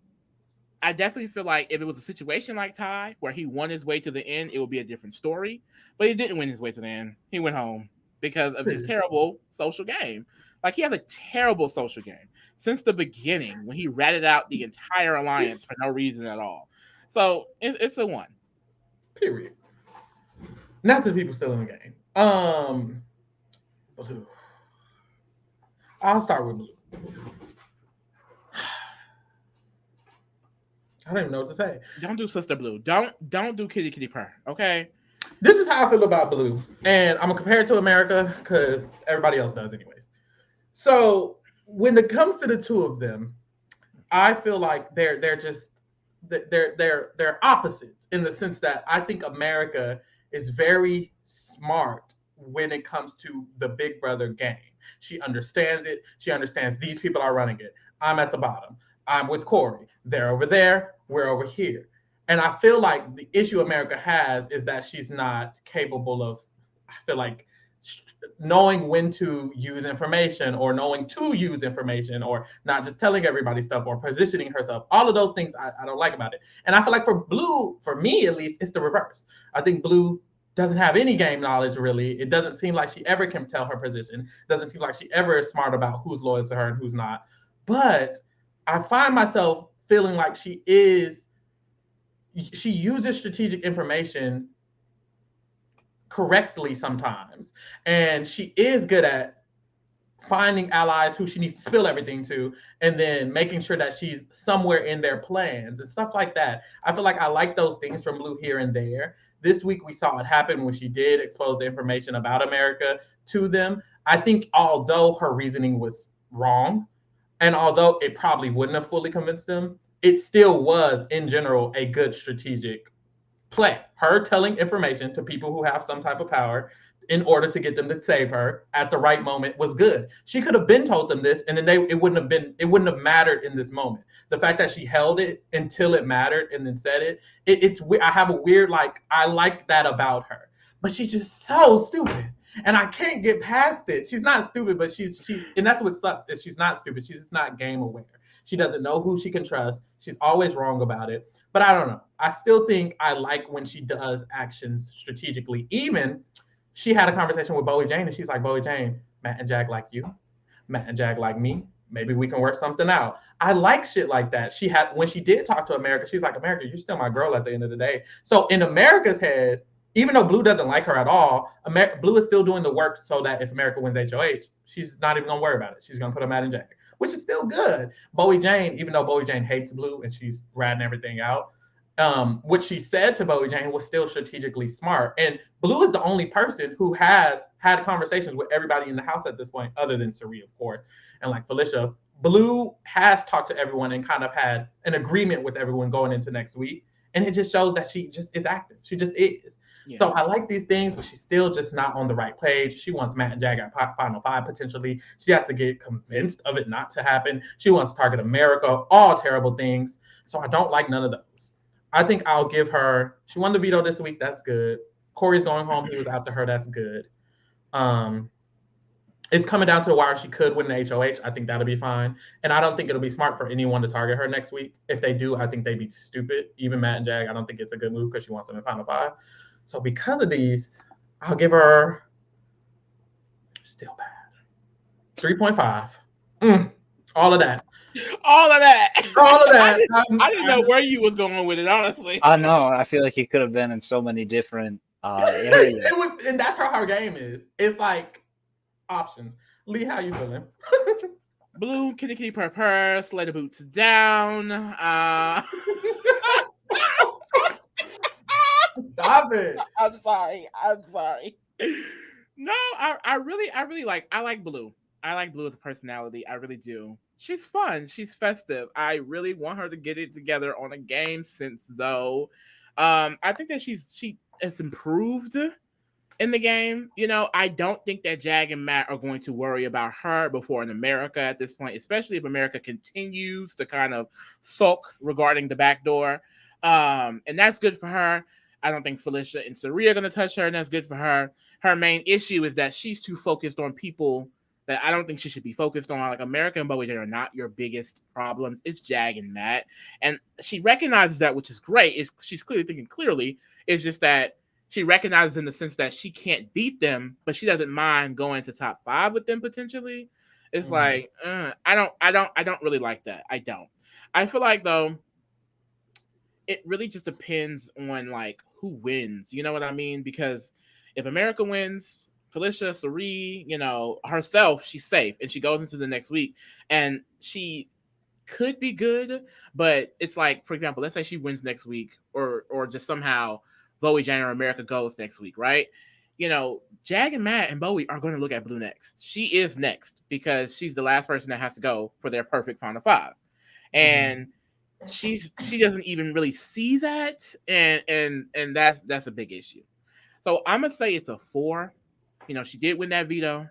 C: I definitely feel like if it was a situation like Ty, where he won his way to the end, it would be a different story. But he didn't win his way to the end. He went home because of his terrible social game. Like, he had a terrible social game since the beginning when he ratted out the entire alliance for no reason at all. So it's a 1.
A: Period. Not to people still in the game. Blue. I'll start with Blue. I don't even know what to say.
C: Don't do Sister Blue. Don't do Kitty Purr. Okay.
A: This is how I feel about Blue, and I'm gonna compare it to America because everybody else does anyways. So when it comes to the 2 of them, I feel like they're opposites in the sense that I think America is very smart when it comes to the Big Brother game. She understands it. She understands these people are running it. I'm at the bottom. I'm with Cory. They're over there. We're over here. And I feel like the issue America has is that she's not capable of, I feel like, knowing when to use information or knowing to use information or not just telling everybody stuff or positioning herself. All of those things I don't like about it. And I feel like for Blue, for me at least, it's the reverse. I think Blue doesn't have any game knowledge, really. It doesn't seem like she ever can tell her position. It doesn't seem like she ever is smart about who's loyal to her and who's not. But I find myself feeling like she uses strategic information correctly sometimes. And she is good at finding allies who she needs to spill everything to, and then making sure that she's somewhere in their plans and stuff like that. I feel like I like those things from Blue here and there This week we saw it happen when she did expose the information about America to them. I think although her reasoning was wrong, and although it probably wouldn't have fully convinced them, it still was, in general, a good strategic play. Her telling information to people who have some type of power in order to get them to save her at the right moment was good. She could have been told them this, and then it wouldn't have mattered in this moment. The fact that she held it until it mattered and then said it's I have a weird I like that about her, but she's just so stupid. And I can't get past it. She's not stupid, but she's and that's what sucks is she's not stupid. She's just not game aware. She doesn't know who she can trust. She's always wrong about it. But I don't know. I still think I like when she does actions strategically. Even she had a conversation with Bowie Jane, and she's like, Bowie Jane, Matt and Jag like you. Matt and Jag like me. Maybe we can work something out. I like shit like that. When she did talk to America, she's like, America, you're still my girl at the end of the day. So in America's head, even though Blue doesn't like her at all, Blue is still doing the work so that if America wins HOH, she's not even going to worry about it. She's going to put a Matt and Jag, which is still good. Bowie Jane, even though Bowie Jane hates Blue and she's ratting everything out, what she said to Bowie Jane was still strategically smart. And Blue is the only person who has had conversations with everybody in the house at this point, other than Cirie, of course, and like Felicia. Blue has talked to everyone and kind of had an agreement with everyone going into next week. And it just shows that she just is active. She just is. Yeah. So I like these things, but she's still just not on the right page. She wants Matt and Jag at Final Five potentially. She has to get convinced of it not to happen. She wants to target America, all terrible things. So I don't like none of those. I think I'll give her, she won the veto this week. That's good. Cory's going home. He was after her. That's good. It's coming down to the wire. She could win the HOH. I think that'll be fine. And I don't think it'll be smart for anyone to target her next week. If they do, I think they'd be stupid. Even Matt and Jag, I don't think it's a good move because she wants them in Final Five. So because of these, I'll give her still bad. 3.5. All of that.
C: All of that.
A: All of that.
C: I didn't know where you was going with it, honestly.
B: I know. I feel like it could have been in so many different areas.
A: It was, and that's how her game is. It's like options. Lee, how you feeling?
C: Blue, kitty purr purr, slay the boots down.
A: Stop it.
C: I'm sorry. No, I really like Blue. I like Blue as a personality. I really do. She's fun. She's festive. I really want her to get it together on a game sense, though. I think that she has improved in the game. You know, I don't think that Jag and Matt are going to worry about her before in America at this point, especially if America continues to kind of sulk regarding the back door. And that's good for her. I don't think Felicia and Cirie are going to touch her, and that's good for her. Her main issue is that she's too focused on people that I don't think she should be focused on. Like, America and Bowie are not your biggest problems. It's Jag and Matt. And she recognizes that, which is great. She's clearly thinking clearly. It's just that she recognizes in the sense that she can't beat them, but she doesn't mind going to top 5 with them potentially. It's like, I don't really like that. I don't. I feel like, though, it really just depends on like who wins. You know what I mean? Because if America wins, Felicia, Cirie, you know, herself, she's safe and she goes into the next week and she could be good, but it's like, for example, let's say she wins next week or just somehow Bowie, Jane, or America goes next week, right? You know, Jag and Matt and Bowie are going to look at Blue next. She is next because she's the last person that has to go for their perfect Final Five. And she doesn't even really see that, and that's a big issue. So I'm gonna say it's a 4. You know, she did win that veto,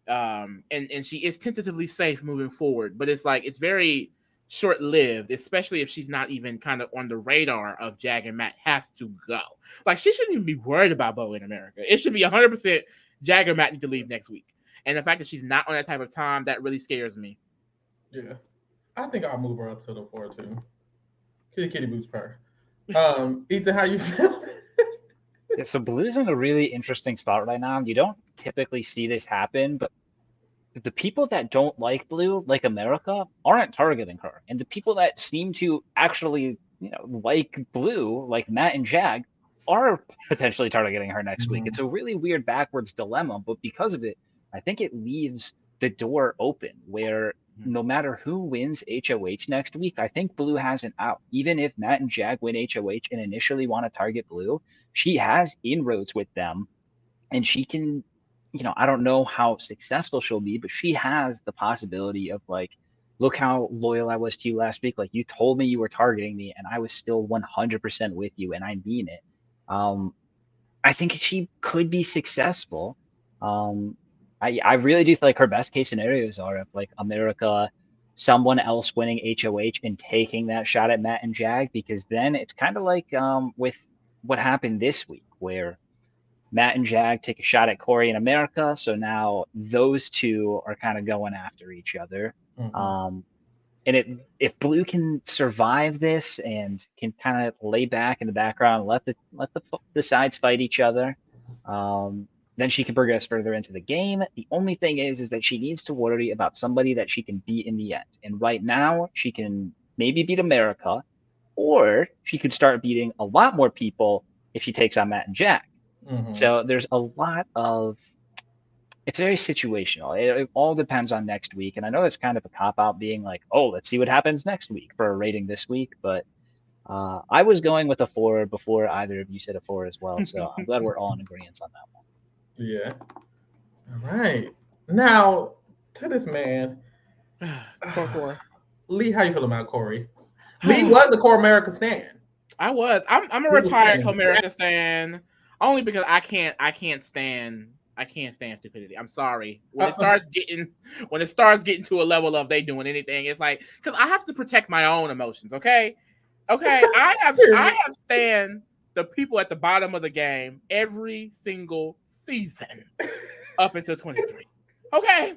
C: and she is tentatively safe moving forward. But it's like it's very short-lived, especially if she's not even kind of on the radar of Jag and Matt has to go. Like, she shouldn't even be worried about Bowie in America. It should be 100% Jag and Matt need to leave next week. And the fact that she's not on that type of time, that really scares me.
A: Yeah. I think I'll move her up to the 4 too. Kitty boots purr. Ethan, how you feel?
B: Yeah, so Blue's in a really interesting spot right now. You don't typically see this happen, but the people that don't like Blue, like America, aren't targeting her. And the people that seem to actually, you know, like Blue, like Matt and Jag, are potentially targeting her next week. It's a really weird backwards dilemma, but because of it, I think it leaves the door open where no matter who wins HOH next week, I think Blue has an out. Even if Matt and Jag win HOH and initially want to target Blue, she has inroads with them, and she can, I don't know how successful she'll be, but she has the possibility of like, look how loyal I was to you last week. Like, you told me you were targeting me, and I was still 100% with you, and I mean it. I think she could be successful. I really do feel like her best case scenarios are if like America, someone else winning HOH and taking that shot at Matt and Jag, because then it's kind of like with what happened this week, where Matt and Jag take a shot at Cory and America. So now those two are kind of going after each other. And if Blue can survive this and can kind of lay back in the background, let the sides fight each other, then she can progress further into the game. The only thing is that she needs to worry about somebody that she can beat in the end. And right now, she can maybe beat America, or she could start beating a lot more people if she takes on Matt and Jack. So there's a lot of, it's very situational. It all depends on next week. And I know it's kind of a cop-out being like, oh, let's see what happens next week for a rating this week. But I was going with a 4 before either of you said a 4 as well. So I'm glad we're all in agreement on that one.
A: Yeah. All right. Now, to this man.
C: Cory.
A: Lee, how you feel about Cory? Lee was a Core America stan.
C: I was. I'm a retired Core America stan. Only because I can't stand stupidity. I'm sorry. When it starts getting to a level of they doing anything, it's like, because I have to protect my own emotions. Okay. I have stand the people at the bottom of the game every single season up until 23. Okay.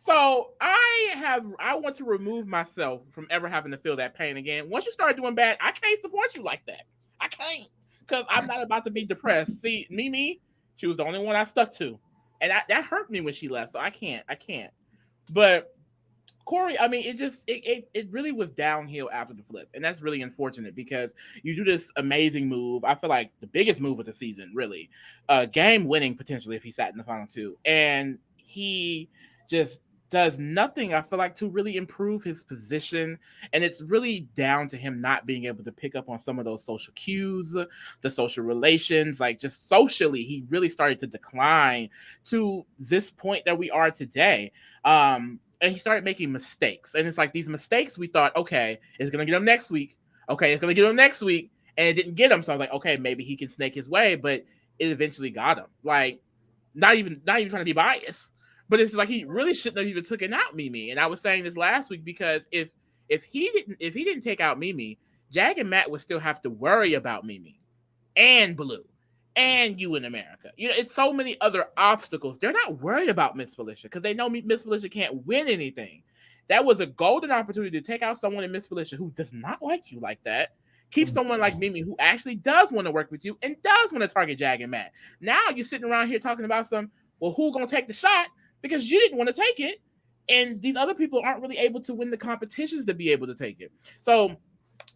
C: So I want to remove myself from ever having to feel that pain again. Once you start doing bad, I can't support you like that. I can't, because I'm not about to be depressed. See, Mimi, she was the only one I stuck to, and that hurt me when she left. So I can't. But Cory, I mean, it really was downhill after the flip, and that's really unfortunate because you do this amazing move. I feel like the biggest move of the season, really, game winning potentially if he sat in the final two, and he just does nothing, I feel like, to really improve his position. And it's really down to him not being able to pick up on some of those social cues, the social relations, like just socially, he really started to decline to this point that we are today. And he started making mistakes. And it's like these mistakes we thought, okay, it's going to get him next week. Okay, it's going to get him next week. And it didn't get him. So I was like, okay, maybe he can snake his way. But it eventually got him. Like, not even trying to be biased. But it's like he really shouldn't have even taken out Mimi. And I was saying this last week because if he didn't take out Mimi, Jag and Matt would still have to worry about Mimi and Blue and you in America. It's so many other obstacles. They're not worried about Miss Felicia because they know Miss Felicia can't win anything. That was a golden opportunity to take out someone in Miss Felicia who does not like you like that. Keep someone like Mimi who actually does want to work with you and does want to target Jag and Matt. Now you're sitting around here talking about who gonna take the shot? Because you didn't want to take it, and these other people aren't really able to win the competitions to be able to take it. So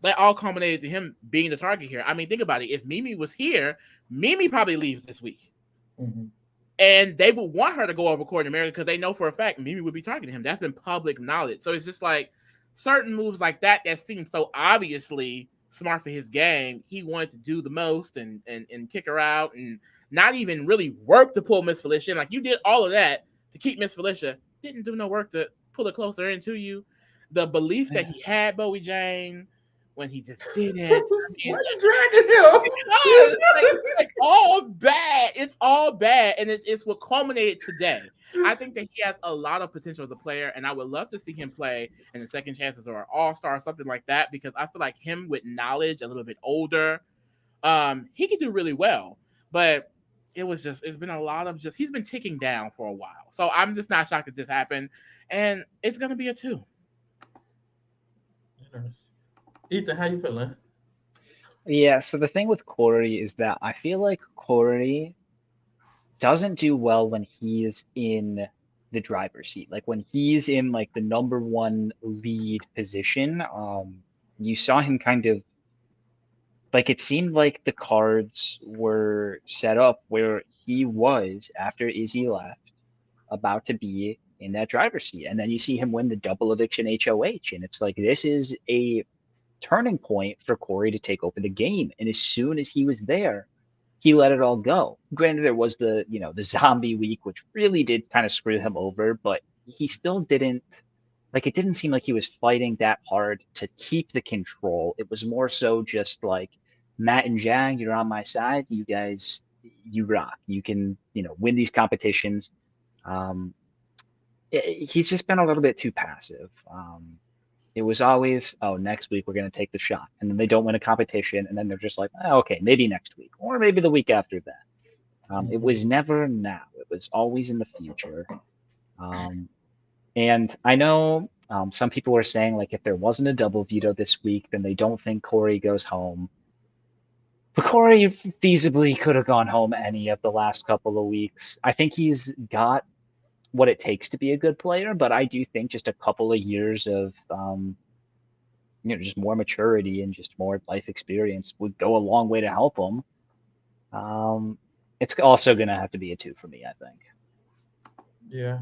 C: that all culminated to him being the target here. I mean, think about it. If Mimi was here, Mimi probably leaves this week. And they would want her to go over Cory and America because they know for a fact Mimi would be targeting him. That's been public knowledge. So it's just like certain moves like that seem so obviously smart for his game. He wanted to do the most and kick her out and not even really work to pull Miss Felicia. Like, you did all of that to keep Miss Felicia, didn't do no work to pull her closer into you. The belief that he had Bowie Jane when he just didn't.
A: Why are you dragging him?
C: It's all bad. It's all bad. And it's what culminated today. I think that he has a lot of potential as a player, and I would love to see him play in the second chances or an all-star or something like that, because I feel like him with knowledge, a little bit older, he could do really well. But it's been a lot of he's been ticking down for a while. So I'm just not shocked that this happened. And it's going to be a 2.
A: Ethan, how you feeling?
B: Yeah, so the thing with Cory is that I feel like Cory doesn't do well when he is in the driver's seat. Like when he's in like the number 1 lead position, you saw him kind of, like, it seemed like the cards were set up where he was, after Izzy left, about to be in that driver's seat. And then you see him win the double eviction HOH. And it's like, this is a turning point for Cory to take over the game. And as soon as he was there, he let it all go. Granted, there was the zombie week, which really did kind of screw him over, but he still didn't, like, it didn't seem like he was fighting that hard to keep the control. It was more so just like, Matt and Jag, you're on my side. You guys, you rock. You can, win these competitions. He's just been a little bit too passive. It was always, oh, next week we're going to take the shot. And then they don't win a competition. And then they're just like, oh, okay, maybe next week or maybe the week after that. It was never now. It was always in the future. And I know some people were saying, like, if there wasn't a double veto this week, then they don't think Cory goes home. But Cory feasibly could have gone home any of the last couple of weeks. I think he's got what it takes to be a good player, but I do think just a couple of years of just more maturity and just more life experience would go a long way to help him. It's also going to have to be a 2 for me, I think.
A: Yeah.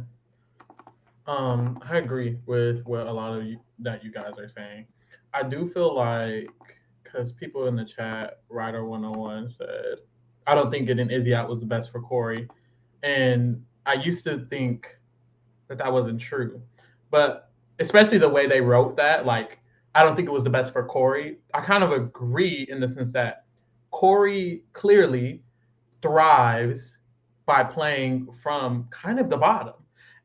A: I agree with what a lot of you guys are saying. I do feel like, because people in the chat, Ryder 101 said, I don't think getting Izzy out was the best for Cory. And I used to think that wasn't true. But especially the way they wrote that, like, I don't think it was the best for Cory. I kind of agree in the sense that Cory clearly thrives by playing from kind of the bottom.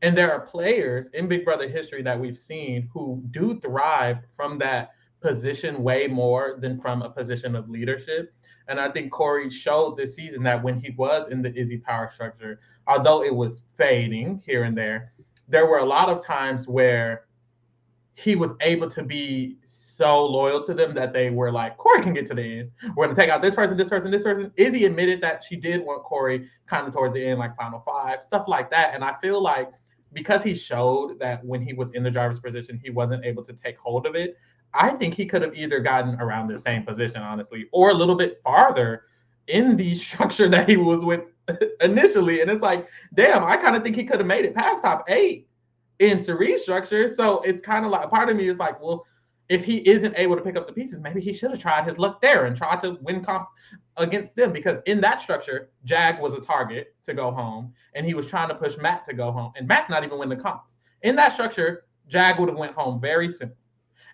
A: And there are players in Big Brother history that we've seen who do thrive from that position way more than from a position of leadership. And I think Cory showed this season that when he was in the Izzy power structure, although it was fading here and there were a lot of times where he was able to be so loyal to them that they were like, Cory can get to the end. We're going to take out this person, this person, this person. Izzy admitted that she did want Cory kind of towards the end, like final 5, stuff like that. And I feel like because he showed that when he was in the driver's position, he wasn't able to take hold of it, I think he could have either gotten around the same position, honestly, or a little bit farther in the structure that he was with initially. And it's like, damn, I kind of think he could have made it past top 8 in Cirie's structure. So it's kind of like, part of me is like, well, if he isn't able to pick up the pieces, maybe he should have tried his luck there and tried to win comps against them, because in that structure, Jag was a target to go home, and he was trying to push Matt to go home, and Matt's not even winning the comps. In that structure, Jag would have went home very soon.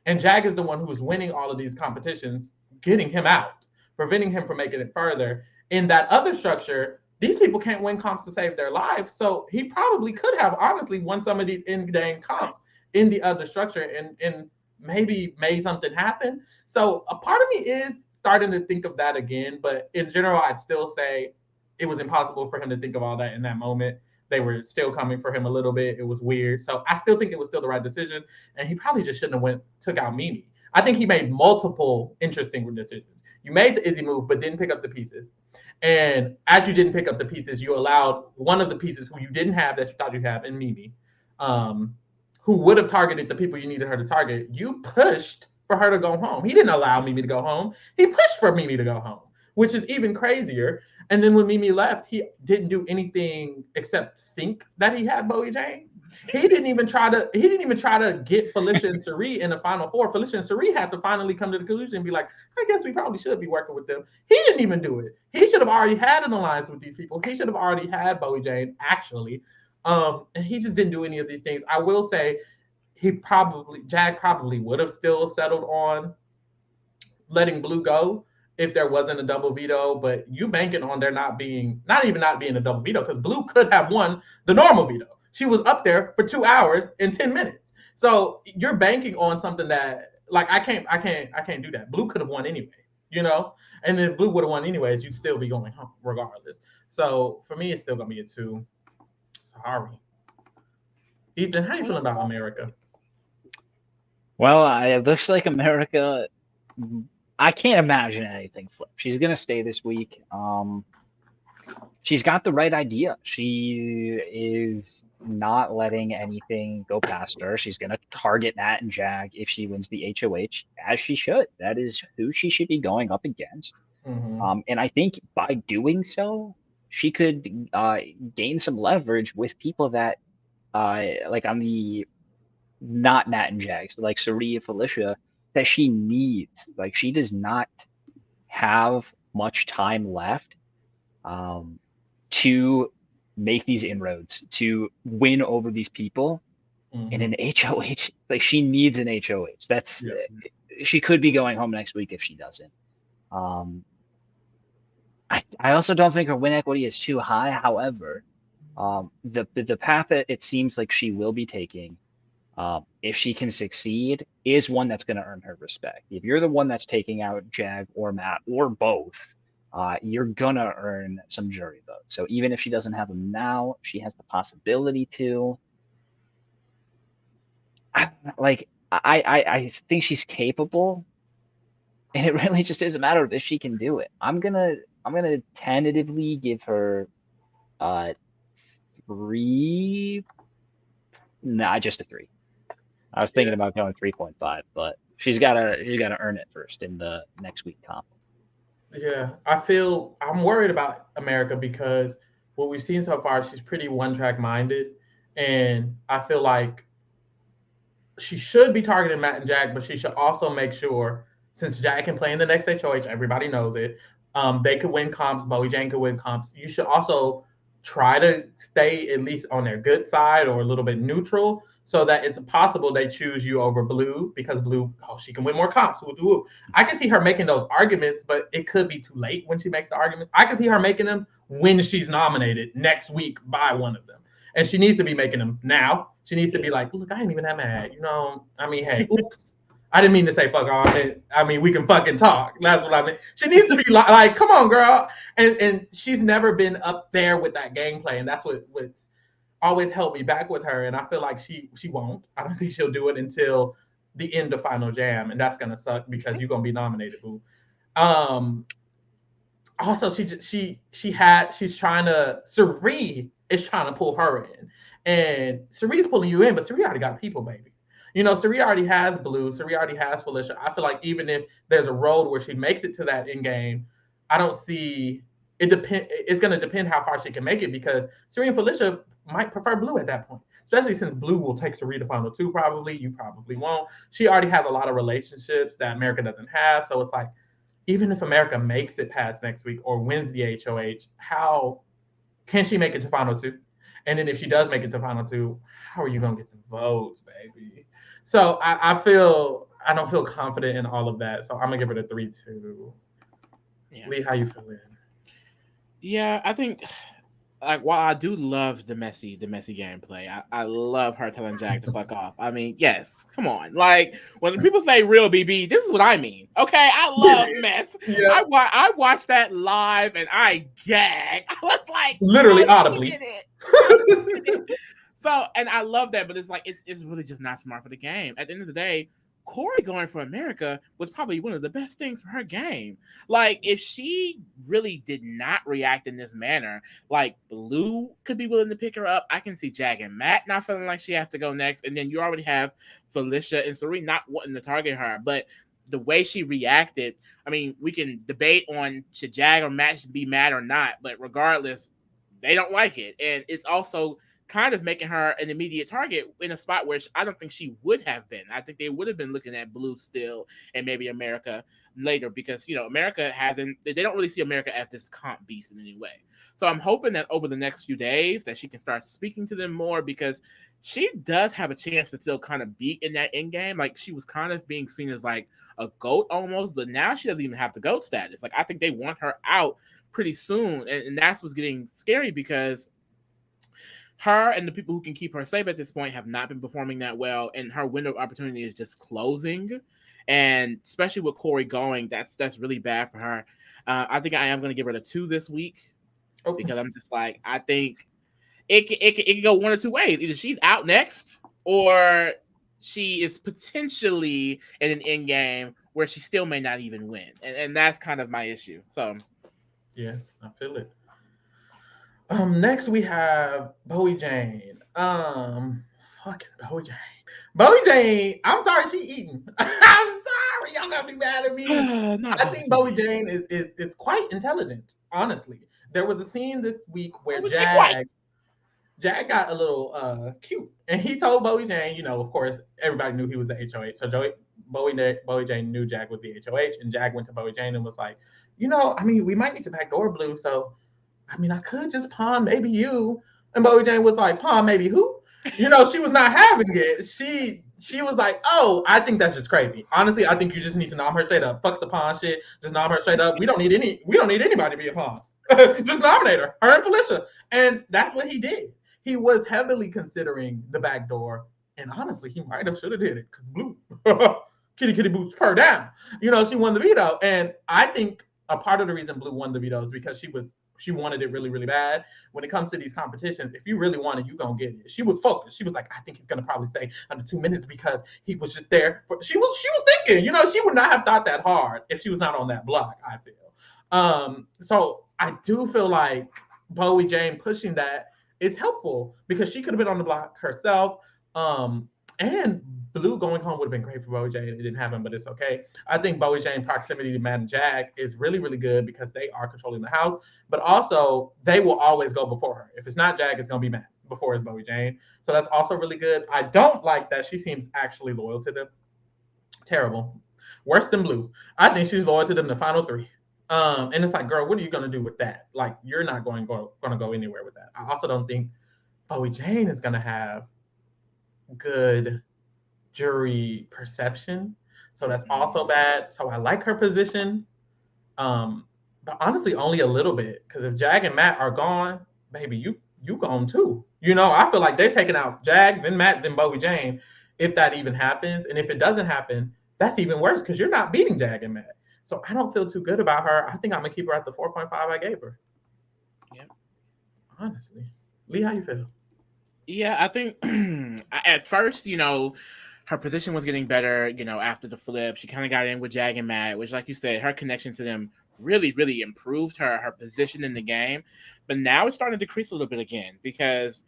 A: And Jag is the one who's winning all of these competitions, getting him out, preventing him from making it further. In that other structure, these people can't win comps to save their lives. So he probably could have honestly won some of these in-game comps in the other structure and maybe made something happen. So a part of me is starting to think of that again. But in general, I'd still say it was impossible for him to think of all that in that moment. They were still coming for him a little bit. It was weird. So I still think it was still the right decision. And he probably just shouldn't have took out Mimi. I think he made multiple interesting decisions. You made the Izzy move, but didn't pick up the pieces. And as you didn't pick up the pieces, you allowed one of the pieces who you didn't have that you thought you have in Mimi, who would have targeted the people you needed her to target. You pushed for her to go home. He didn't allow Mimi to go home. He pushed for Mimi to go home, which is even crazier. And then when Mimi left, he didn't do anything except think that he had Bowie Jane. He didn't even try to get Felicia and Cirie in the final 4. Felicia and Cirie had to finally come to the conclusion and be like, I guess we probably should be working with them. He didn't even do it. He should have already had an alliance with these people. He should have already had Bowie Jane, actually. And he just didn't do any of these things. I will say Jag probably would have still settled on letting Blue go if there wasn't a double veto, but you banking on there not being a double veto, because Blue could have won the normal veto. She was up there for 2 hours and 10 minutes. So you're banking on something that, like, I can't do that. Blue could have won anyways, and then Blue would have won anyways, you'd still be going home regardless. So for me, it's still gonna be a 2. Sorry. Ethan, how you feeling about America?
B: Well, it looks like America, I can't imagine anything flip. She's going to stay this week. She's got the right idea. She is not letting anything go past her. She's going to target Matt and Jag if she wins the HOH, as she should. That is who she should be going up against.
A: Mm-hmm.
B: And I think by doing so, she could gain some leverage with people that like on the not Matt and Jags, like Cirie and Felicia, that she needs. Like she does not have much time left to make these inroads, to win over these people in an HOH. Like she needs an HOH. That's she could be going home next week if she doesn't. I also don't think her win equity is too high. However, the path that it seems like she will be taking, if she can succeed, is one that's going to earn her respect. If you're the one that's taking out Jag or Matt or both, you're going to earn some jury votes. So even if she doesn't have them now, she has the possibility to. I think she's capable, and it really just is a matter of if she can do it. I'm gonna tentatively give her 3. Nah, just a 3. I was thinking about going 3.5, but she's gotta earn it first in the next week comp.
A: Yeah, I'm worried about America because what we've seen so far, she's pretty one-track minded, and I feel like she should be targeting Matt and Jag, but she should also make sure, since Jag can play in the next HOH, everybody knows it. They could win comps. Bowie Jane could win comps. You should also try to stay at least on their good side or a little bit neutral, so that it's possible they choose you over Blue, because Blue, she can win more comps. I can see her making those arguments, but it could be too late when she makes the arguments. I can see her making them when she's nominated next week by one of them. And she needs to be making them now. She needs to be like, look, I ain't even that mad. I mean, hey, oops. I didn't mean to say fuck off. I mean, we can fucking talk. That's what I mean. She needs to be like, come on, girl. And she's never been up there with that gameplay. And that's what's always held me back with her. And I feel like she won't. I don't think she'll do it until the end of Final Jam. And that's going to suck because you're going to be nominated, boo. Also, she's trying to, Cirie is trying to pull her in. And Cirie's pulling you in, but Cirie already got people, baby. Cirie already has Blue. Cirie already has Felicia. I feel like even if there's a road where she makes it to that end game, I don't see it. It's going to depend how far she can make it, because Cirie and Felicia might prefer Blue at that point, especially since Blue will take Cirie to Final 2 probably. You probably won't. She already has a lot of relationships that America doesn't have. So it's like, even if America makes it past next week or wins the HOH, how can she make it to Final 2? And then if she does make it to Final 2, how are you going to get the votes, baby? So I don't feel confident in all of that. So I'm going to give it a 3-2. Yeah. Lee, how you feeling?
C: Yeah, I think, like, while I do love the messy gameplay, I love her telling Jag to fuck off. I mean, yes, come on. Like, when people say real BB, this is what I mean. Okay, I love mess. Yeah. I watched that live and I gagged. I was like,
A: literally audibly.
C: So, and I love that, but it's like it's really just not smart for the game. At the end of the day, Cory going for America was probably one of the best things for her game. Like, if she really did not react in this manner, like, Blue could be willing to pick her up. I can see Jag and Matt not feeling like she has to go next. And then you already have Felicia and Cirie not wanting to target her. But the way she reacted, I mean, we can debate on should Jag or Matt be mad or not. But regardless, they don't like it. And it's also kind of making her an immediate target in a spot where I don't think she would have been. I think they would have been looking at Blue still and maybe America later, because, America they don't really see America as this comp beast in any way. So I'm hoping that over the next few days that she can start speaking to them more, because she does have a chance to still kind of be in that end game. Like, she was kind of being seen as like a GOAT almost, but now she doesn't even have the GOAT status. Like, I think they want her out pretty soon. And that's what's getting scary, because her and the people who can keep her safe at this point have not been performing that well, and her window of opportunity is just closing. And especially with Cory going, that's really bad for her. I think I am going to give her a 2 this week, because I'm just like, I think it can go one or two ways. Either she's out next, or she is potentially in an end game where she still may not even win, and that's kind of my issue. So,
A: yeah, I feel it. Next we have Bowie Jane. Fucking Bowie Jane. Bowie Jane, I'm sorry she eating. I'm sorry, y'all gotta be mad at me. I think Bowie Jane is quite intelligent, honestly. There was a scene this week where Jag Jag got a little cute, and he told Bowie Jane, you know, of course, everybody knew he was the HOH. So Bowie Jane knew Jag was the HOH, and Jag went to Bowie Jane and was like, you know, I mean, we might need to backdoor Blue, so I mean, I could just pawn maybe you. And Bowie Jane was like, pawn maybe who? You know, she was not having it. She was like, oh, I think that's just crazy. Honestly, I think you just need to nom her straight up. Fuck the pawn shit. Just nom her straight up. We don't need anybody to be a pawn. Just nominate her and Felicia. And that's what he did. He was heavily considering the back door. And honestly, he might have should have did it because Blue kitty boots per down. You know, she won the veto. And I think a part of the reason Blue won the veto is because she wanted it really, really bad. When it comes to these competitions, if you really want it, you're going to get it. She was focused. She was like, I think he's going to probably stay under 2 minutes because he was just there. She was thinking, you know, she would not have thought that hard if she was not on that block, I feel. So I do feel like Bowie Jane pushing that is helpful because she could have been on the block herself. And Blue going home would have been great for Bowie Jane. It didn't happen, but it's okay. I think Bowie Jane proximity to Matt and Jag is really, really good because they are controlling the house, but also they will always go before her. If it's not Jag, it's going to be Matt before it's Bowie Jane. So that's also really good. I don't like that she seems actually loyal to them. Terrible. Worse than Blue. I think she's loyal to them the final 3. And it's like, girl, what are you going to do with that? Like, you're not going to go anywhere with that. I also don't think Bowie Jane is going to have good jury perception. So that's also bad. So I like her position. But honestly, only a little bit. Because if Jag and Matt are gone, baby, you gone too. You know, I feel like they're taking out Jag, then Matt, then Bowie Jane, if that even happens. And if it doesn't happen, that's even worse because you're not beating Jag and Matt. So I don't feel too good about her. I think I'm gonna keep her at the 4.5 I gave her.
C: Yeah.
A: Honestly. Lee, how you feel?
C: Yeah, I think at first, you know, her position was getting better, you know, after the flip. She kind of got in with Jag and Matt, which, like you said, her connection to them really, really improved her position in the game. But now it's starting to decrease a little bit again because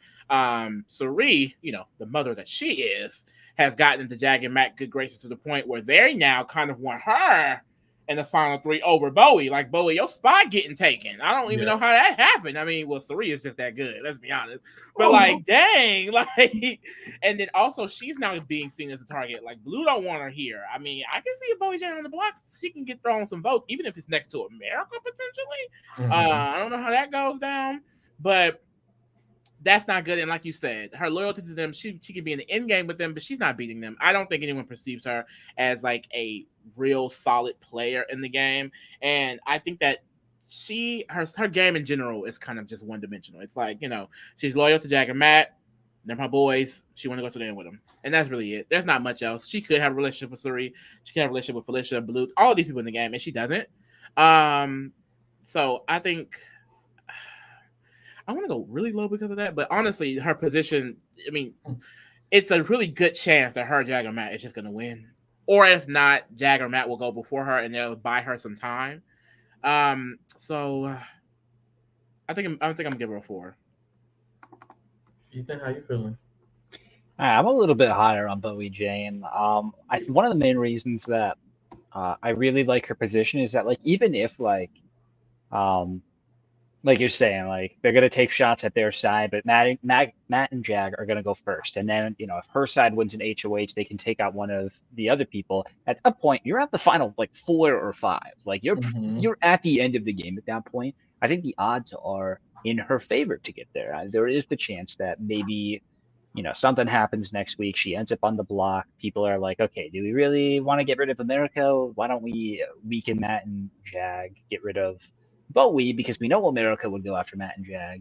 C: Cirie, you know, the mother that she is, has gotten into Jag and Matt good graces to the point where they now kind of want her in the final 3 over Bowie. Like, Bowie, your spot getting taken. I don't even know how that happened. I mean, well, Cirie is just that good, let's be honest. But like, dang, like, and then also she's now being seen as a target. Like, Blue don't want her here. I mean, I can see a Bowie Jane on the block. She can get thrown some votes, even if it's next to America potentially. I don't know how that goes down, but that's not good. And like you said, her loyalty to them, she can be in the end game with them, but she's not beating them. I don't think anyone perceives her as like a real solid player in the game. And I think that her game in general is kind of just one dimensional. It's like, you know, she's loyal to Jag and Matt. They're my boys. She want to go to the end with them. And that's really it. There's not much else. She could have a relationship with Cirie. She could have a relationship with Felicia, Blue, all these people in the game, and she doesn't. So I think I want to go really low because of that, but honestly, her position, I mean, it's a really good chance that her, Jag, or Matt is just going to win. Or if not, Jag or Matt will go before her and they'll buy her some time. So I think I'm going to give her a 4.
A: Ethan, how you feeling?
B: I'm a little bit higher on Bowie Jane. One of the main reasons that I really like her position is that, like, even if like you're saying, like, they're gonna take shots at their side, but Matt and Jag are gonna go first, and then, you know, if her side wins an HOH, they can take out one of the other people. At that point, you're at the final like 4 or 5. Like, you're at the end of the game at that point. I think the odds are in her favor to get there. There is the chance that maybe, you know, something happens next week. She ends up on the block. People are like, okay, do we really want to get rid of America? Why don't we weaken Matt and Jag, get rid of Bowie, because we know America would go after Matt and Jag.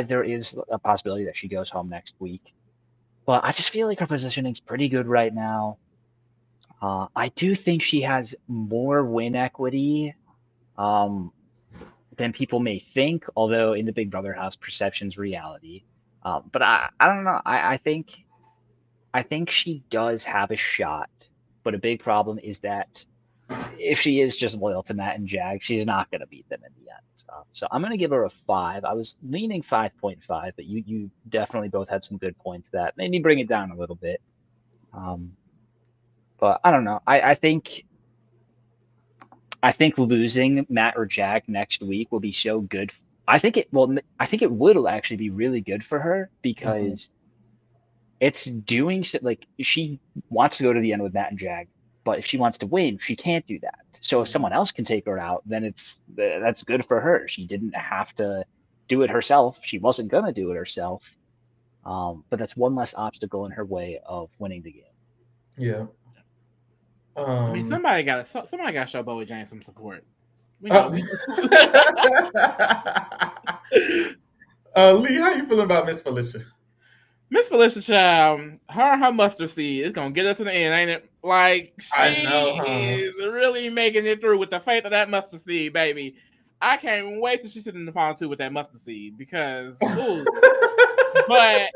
B: There is a possibility that she goes home next week, but I just feel like her positioning's pretty good right now. I do think she has more win equity than people may think, although in the Big Brother house, perception's reality. But I don't know. I think she does have a shot, but a big problem is that if she is just loyal to Matt and Jag, she's not going to beat them in the end. So I'm going to give her a 5. I was leaning 5.5, but you definitely both had some good points that made me bring it down a little bit. But I don't know. I think losing Matt or Jag next week will be so good I think it would actually be really good for her because it's doing like she wants to go to the end with Matt and Jag, but if she wants to win, she can't do that. So if someone else can take her out, then that's good for her. She didn't have to do it herself. She wasn't gonna do it herself. But that's one less obstacle in her way of winning the game.
A: Yeah.
C: I mean, somebody got to show Bowie James some support. We
A: Uh,
C: know.
A: Lee, how you feeling about Miss Felicia?
C: Miss Felicia, child, her mustard seed is gonna get us to the end, ain't it? Like
A: I know,
C: is really making it through with the faith of that mustard seed, baby. I can't wait till she's sitting in the final two with that mustard seed because, ooh, but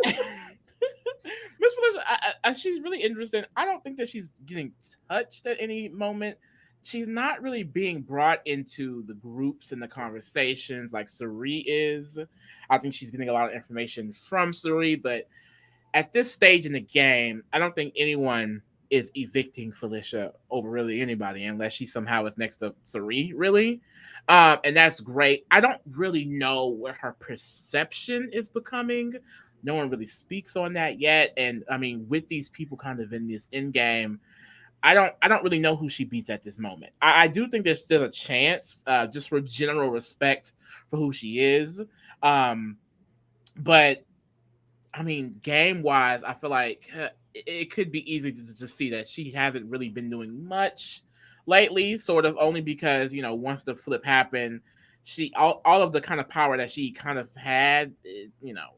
C: Miss Felicia, she's really interesting. I don't think that she's getting touched at any moment. She's not really being brought into the groups and the conversations like Cirie is. I think she's getting a lot of information from Cirie, but at this stage in the game, I don't think anyone is evicting Felicia over really anybody unless she somehow is next to Cirie, really. And that's great. I don't really know where her perception is becoming. No one really speaks on that yet. And I mean, with these people kind of in this end game, I don't really know who she beats at this moment. I do think there's still a chance, just for general respect for who she is. But I mean, game wise, I feel like it could be easy to just see that she hasn't really been doing much lately, sort of only because, once the flip happened, she all of the kind of power that she kind of had,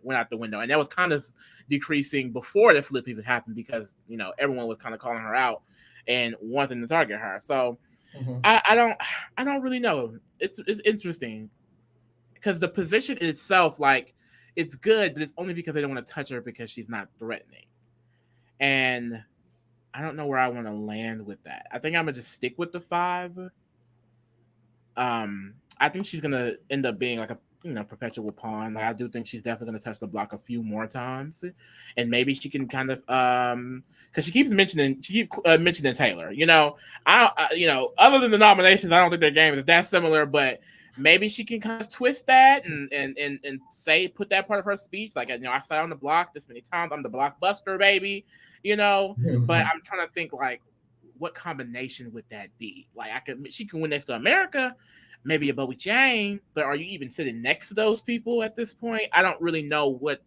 C: went out the window. And that was kind of decreasing before the flip even happened because, everyone was kind of calling her out and wanting to target her. So I don't really know. It's interesting because the position itself, like, it's good, but it's only because they don't want to touch her because she's not threatening. And I don't know where I want to land with that. I think I'm gonna just stick with the 5. I think she's gonna end up being like a perpetual pawn. Like, I do think she's definitely gonna touch the block a few more times, and maybe she can kind of because she keeps mentioning Taylor. Other than the nominations, I don't think their game is that similar, but maybe she can kind of twist that and say, put that part of her speech, like, I sat on the block this many times. I'm the blockbuster, baby. But I'm trying to think, like, what combination would that be? Like, she can win next to America, maybe a Bowie Jane, but are you even sitting next to those people at this point? I don't really know what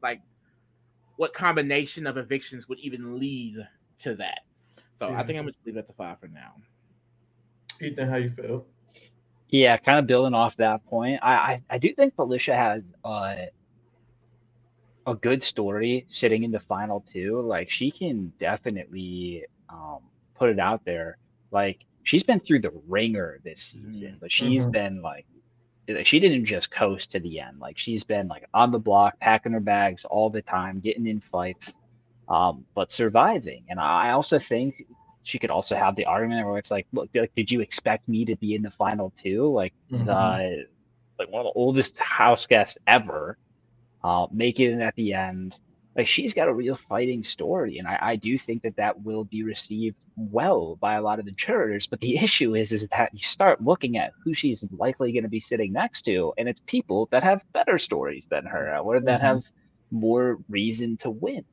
C: combination of evictions would even lead to that. So I think I'm gonna leave it at the 5 for now.
A: Ethan, how you feel?
B: Yeah, kind of building off that point, I do think Felicia has a good story sitting in the final 2. Like, she can definitely put it out there. Like, she's been through the ringer this season, but she's been like, she didn't just coast to the end. Like, she's been like on the block, packing her bags all the time, getting in fights, but surviving. And I also think she could also have the argument where it's like, look, did you expect me to be in the final 2? Like, one of the oldest house guests ever, make it in at the end. Like, she's got a real fighting story, and I do think that will be received well by a lot of the jurors. But the issue is that you start looking at who she's likely going to be sitting next to, and it's people that have better stories than her, or that have more reason to win.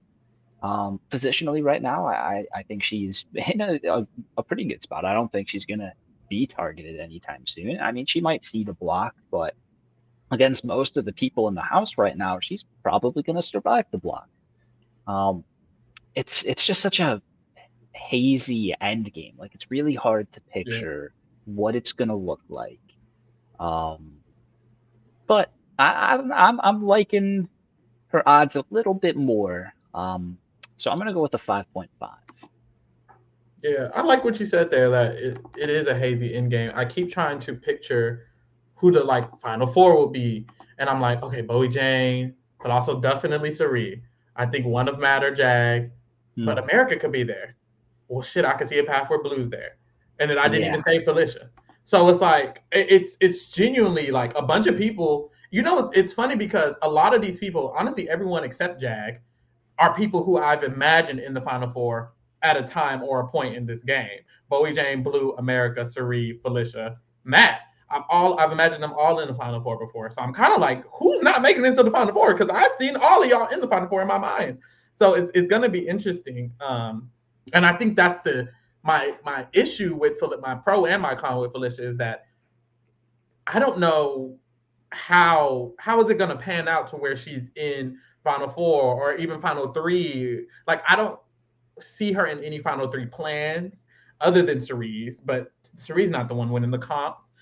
B: Positionally right now, I think she's in a pretty good spot. I don't think she's going to be targeted anytime soon. I mean, she might see the block, but against most of the people in the house right now, she's probably going to survive the block. It's just such a hazy end game. Like, it's really hard to picture what it's going to look like. But I'm liking her odds a little bit more. So I'm going to go with a 5.5.
A: Yeah, I like what you said there, that it is a hazy end game. I keep trying to picture who the final 4 will be. And I'm like, okay, Bowie Jane, but also definitely Cirie. I think one of Matt or Jag, but America could be there. Well, shit, I could see a path where Blue's there. And then I didn't even say Felicia. So it's like, it's genuinely like a bunch of people. It's funny because a lot of these people, honestly, everyone except Jag, are people who I've imagined in the final 4 at a time or a point in this game. Bowie Jane, Blue, America, Cirie, Felicia, Matt. I've imagined them all in the Final Four before. So I'm kind of like, who's not making it into the Final Four? Because I've seen all of y'all in the Final Four in my mind. So it's going to be interesting. And I think that's my issue with my pro and my con with Felicia is that I don't know how is it going to pan out to where she's in Final Four or even Final Three. Like, I don't see her in any Final Three plans other than Cirie's, but Cirie's not the one winning the comps.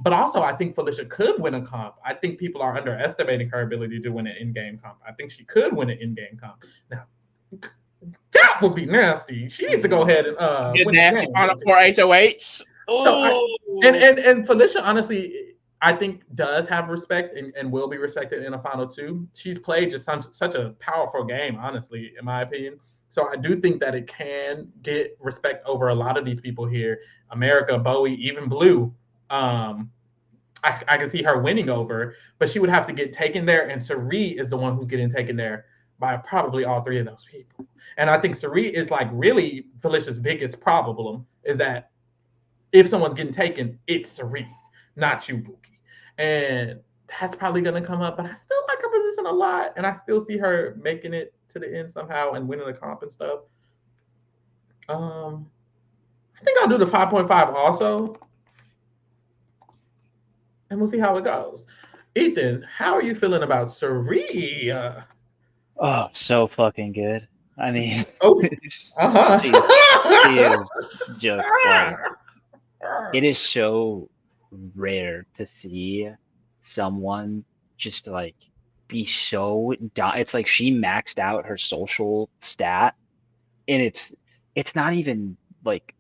A: But also, I think Felicia could win a comp. I think people are underestimating her ability to win an in-game comp. I think she could win an in-game comp. Now, that would be nasty. She needs to go ahead and
C: Get
A: win
C: nasty
A: the game.
C: Final Four HOH.
A: So and Felicia, honestly, I think does have respect and will be respected in a Final Two. She's played just such a powerful game, honestly, in my opinion. So I do think that it can get respect over a lot of these people here. America, Bowie, even Blue. I can see her winning over, but she would have to get taken there, and Cirie is the one who's getting taken there by probably all three of those people. And I think Cirie is like really Felicia's biggest problem is that if someone's getting taken, it's Cirie, not you, Buki. And that's probably going to come up, but I still like her position a lot, and I still see her making it to the end somehow and winning the comp and stuff. I think I'll do the 5.5 also, and we'll see how it goes. Ethan, how are you feeling about Cirie?
B: Oh, so fucking good. I mean,
A: uh-huh.
B: she is just like, it is so rare to see someone just like be so it's like she maxed out her social stat, and it's not even like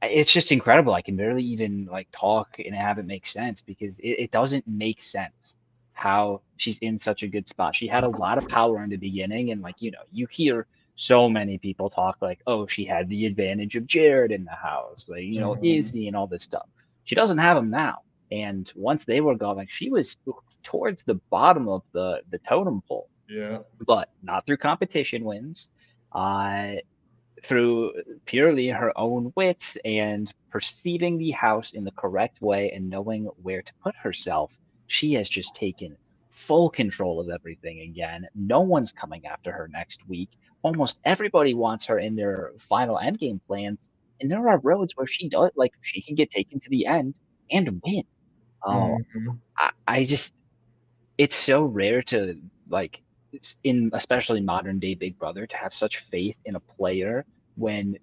B: it's just incredible. I can barely even like talk and have it make sense because it doesn't make sense how she's in such a good spot. She had a lot of power in the beginning, and like, you know, you hear so many people talk like, oh, she had the advantage of Jared in the house, like, you know, Izzy and all this stuff. She doesn't have them now. And once they were gone, like, she was towards the bottom of the totem pole.
A: Yeah.
B: But not through competition wins. Through purely her own wits and perceiving the house in the correct way and knowing where to put herself, she has just taken full control of everything again. No one's coming after her next week. Almost everybody wants her in their final endgame plans, and there are roads where she does, like, she can get taken to the end and win. I just, it's so rare to, like, in especially modern day Big Brother, to have such faith in a player when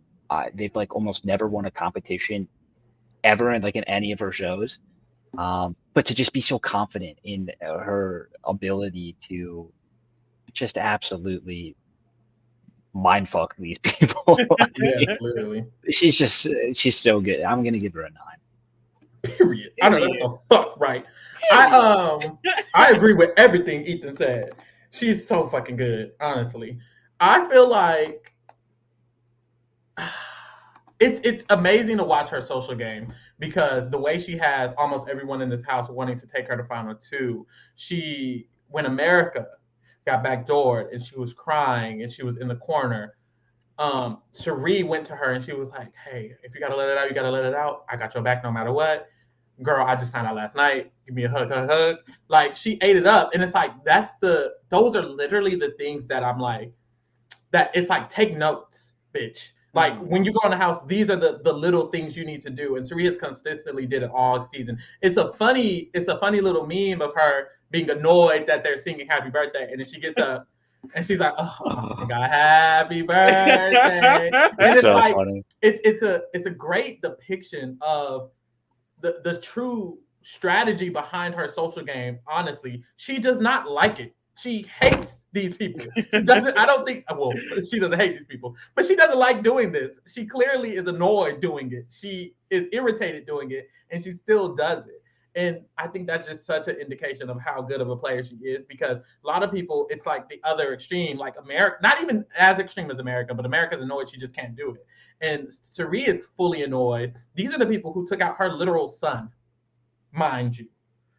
B: they've like almost never won a competition ever in like in any of her shows, but to just be so confident in her ability to just absolutely mindfuck these people.
A: Yes, literally.
B: She's so good. I'm gonna give her a 9.
A: Period. I know that's the fuck right. I agree with everything Ethan said. She's so fucking good, honestly. I feel like it's amazing to watch her social game because the way she has almost everyone in this house wanting to take her to Final Two. When America got backdoored and she was crying and she was in the corner, Cirie went to her and she was like, hey, if you gotta let it out, you gotta let it out. I got your back no matter what. Girl, I just found out last night. Give me a hug. Like, she ate it up. And it's like, those are literally the things that I'm like, that it's like, take notes, bitch. Like, when you go in the house, these are the little things you need to do. And Cirie has consistently did it all season. It's a funny little meme of her being annoyed that they're singing happy birthday. And then she gets up and she's like, oh, I got happy birthday. And it's so like, funny. It's a great depiction of the true strategy behind her social game. Honestly, she does not like it. She hates these people. She doesn't hate these people, but she doesn't like doing this. She clearly is annoyed doing it. She is irritated doing it, and she still does it. And I think that's just such an indication of how good of a player she is, because a lot of people, it's like the other extreme, like America, not even as extreme as America, but America's annoyed she just can't do it. And Cirie is fully annoyed. These are the people who took out her literal son, mind you.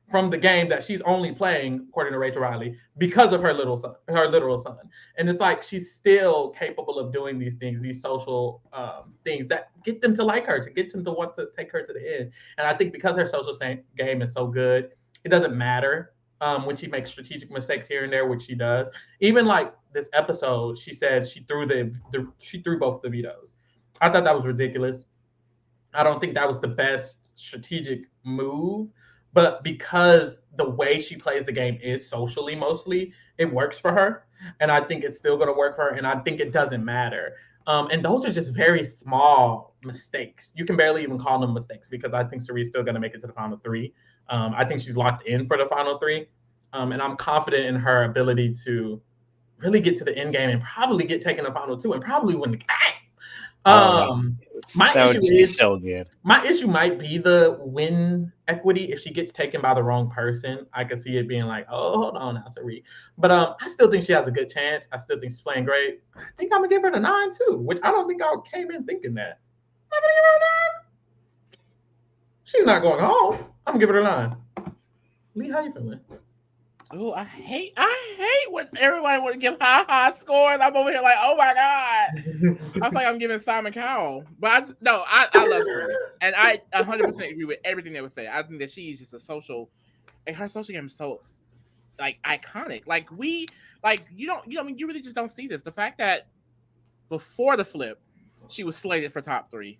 A: from the game that she's only playing, according to Rachel Riley, because of her literal son. And it's like she's still capable of doing these things, these social things that get them to like her, to get them to want to take her to the end. And I think because her social game is so good, it doesn't matter when she makes strategic mistakes here and there, which she does. Even like this episode, she said she threw she threw both the vetoes. I thought that was ridiculous. I don't think that was the best strategic move, but because the way she plays the game is socially mostly, it works for her. And I think it's still going to work for her. And I think it doesn't matter. And those are just very small mistakes. You can barely even call them mistakes because I think Cirie's still going to make it to the final three. I think she's locked in for the final three. And I'm confident in her ability to really get to the end game and probably get taken to final two and probably win the game. My issue is
B: so good.
A: My issue might be the win equity. If she gets taken by the wrong person, I could see it being like, oh, hold on now, Cirie. But I still think she has a good chance. I still think she's playing great. I think I'm gonna give her the 9 too, which I don't think I came in thinking that. I'm gonna give her a 9. She's not going home. I'm gonna give her a 9. Lee, how you feeling?
C: Oh, I hate when everybody want to give high scores. I'm over here like, oh my god. I feel like I'm giving Simon Cowell. But I love her. And I 100% agree with everything they were saying. I think that she's just her social game is so like iconic. Like you really just don't see this. The fact that before the flip, she was slated for top 3.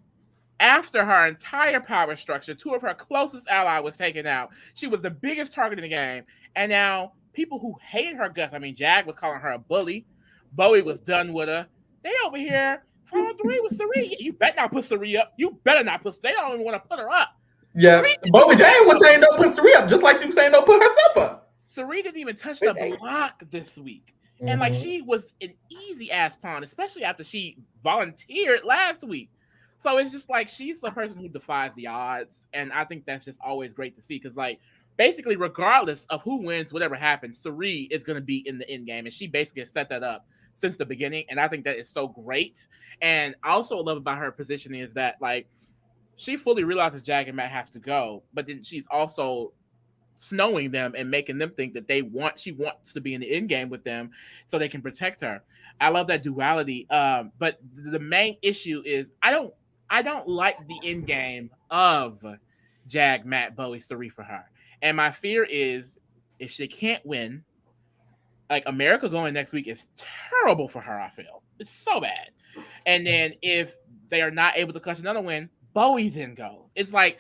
C: After her entire power structure, 2 of her closest allies was taken out. She was the biggest target in the game. And now people who hated her guts, I mean, Jag was calling her a bully. Bowie was done with her. They over here, final 3 with Cirie. You better not put Cirie up. You better not put. They don't even want to put her up.
A: Yeah, Bowie Jane was saying don't put Cirie up, just like she was saying don't put herself up.
C: Cirie didn't even touch the block this week. Mm-hmm. And like she was an easy ass pawn, especially after she volunteered last week. So it's just like she's the person who defies the odds. And I think that's just always great to see because, like, basically, regardless of who wins, whatever happens, Cirie is going to be in the end game. And she basically has set that up since the beginning. And I think that is so great. And I also love about her positioning is that, like, she fully realizes Jag and Matt has to go. But then she's also snowing them and making them think that she wants to be in the end game with them so they can protect her. I love that duality. But the main issue is I don't like the end game of Jag, Matt, Bowie, Cirie for her. And my fear is if she can't win, like America going next week is terrible for her, I feel. It's so bad. And then if they are not able to clutch another win, Bowie then goes. It's like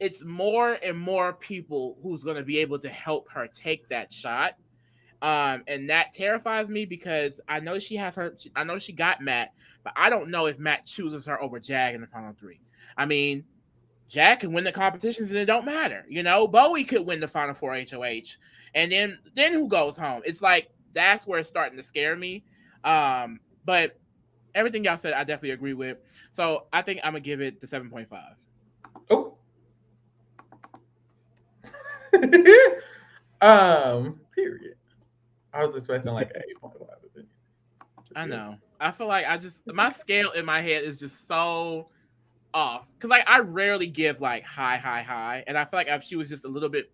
C: it's more and more people who's going to be able to help her take that shot. And that terrifies me because I know she got Matt, but I don't know if Matt chooses her over Jag in the final 3. I mean, Jag can win the competitions and it don't matter. You know, Bowie could win the final 4 HOH. And then who goes home? It's like, that's where it's starting to scare me. But everything y'all said, I definitely agree with. So I think I'm going to give it the 7.5.
A: Oh. Period. I was expecting like 8.5.
C: I know. I feel like my scale in my head is just so off. Because like I rarely give like high. And I feel like if she was just a little bit,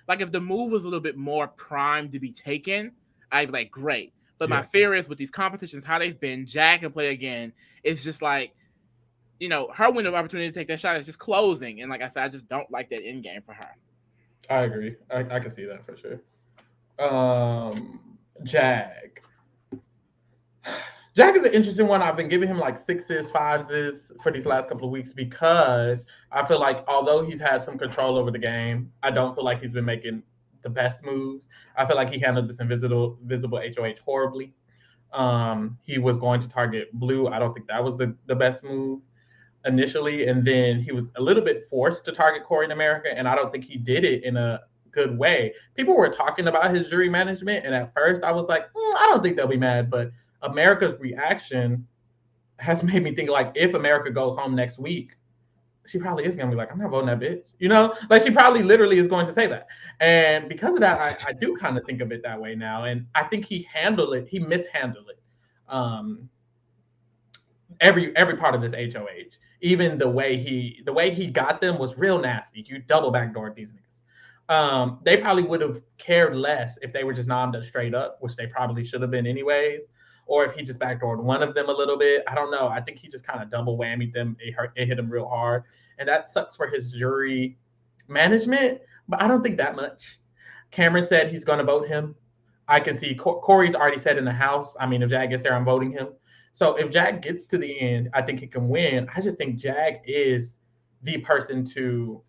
C: like if the move was a little bit more primed to be taken, I'd be like, great. But my fear is with these competitions, how they've been, Jag can play again. It's just like, you know, her window of opportunity to take that shot is just closing. And like I said, I just don't like that end game for her.
A: I agree. I can see that for sure. Jag. Jag is an interesting one. I've been giving him like 6s, 5s for these last couple of weeks because I feel like although he's had some control over the game, I don't feel like he's been making the best moves. I feel like he handled this invisible HOH horribly. He was going to target Blue. I don't think that was the best move initially. And then he was a little bit forced to target Cory in America, and I don't think he did it in a good way. People were talking about his jury management, and at first I was like, I don't think they'll be mad, but America's reaction has made me think like if America goes home next week, she probably is going to be like, I'm not voting that bitch. You know, like she probably literally is going to say that. And because of that, I do kind of think of it that way now. And I think he mishandled it. Every part of this HOH, even the way he got them was real nasty. You double backdoored these niggas. They probably would have cared less if they were just nommed straight up, which they probably should have been anyways, or if he just backdoored one of them a little bit. I don't know. I think he just kind of double whammied them. It hit him real hard, and that sucks for his jury management. But I don't think that much. Cameron said he's going to vote him. I can see Cory's already said in the House. I mean, if Jag gets there, I'm voting him. So if Jag gets to the end, I think he can win. I just think Jag is the person to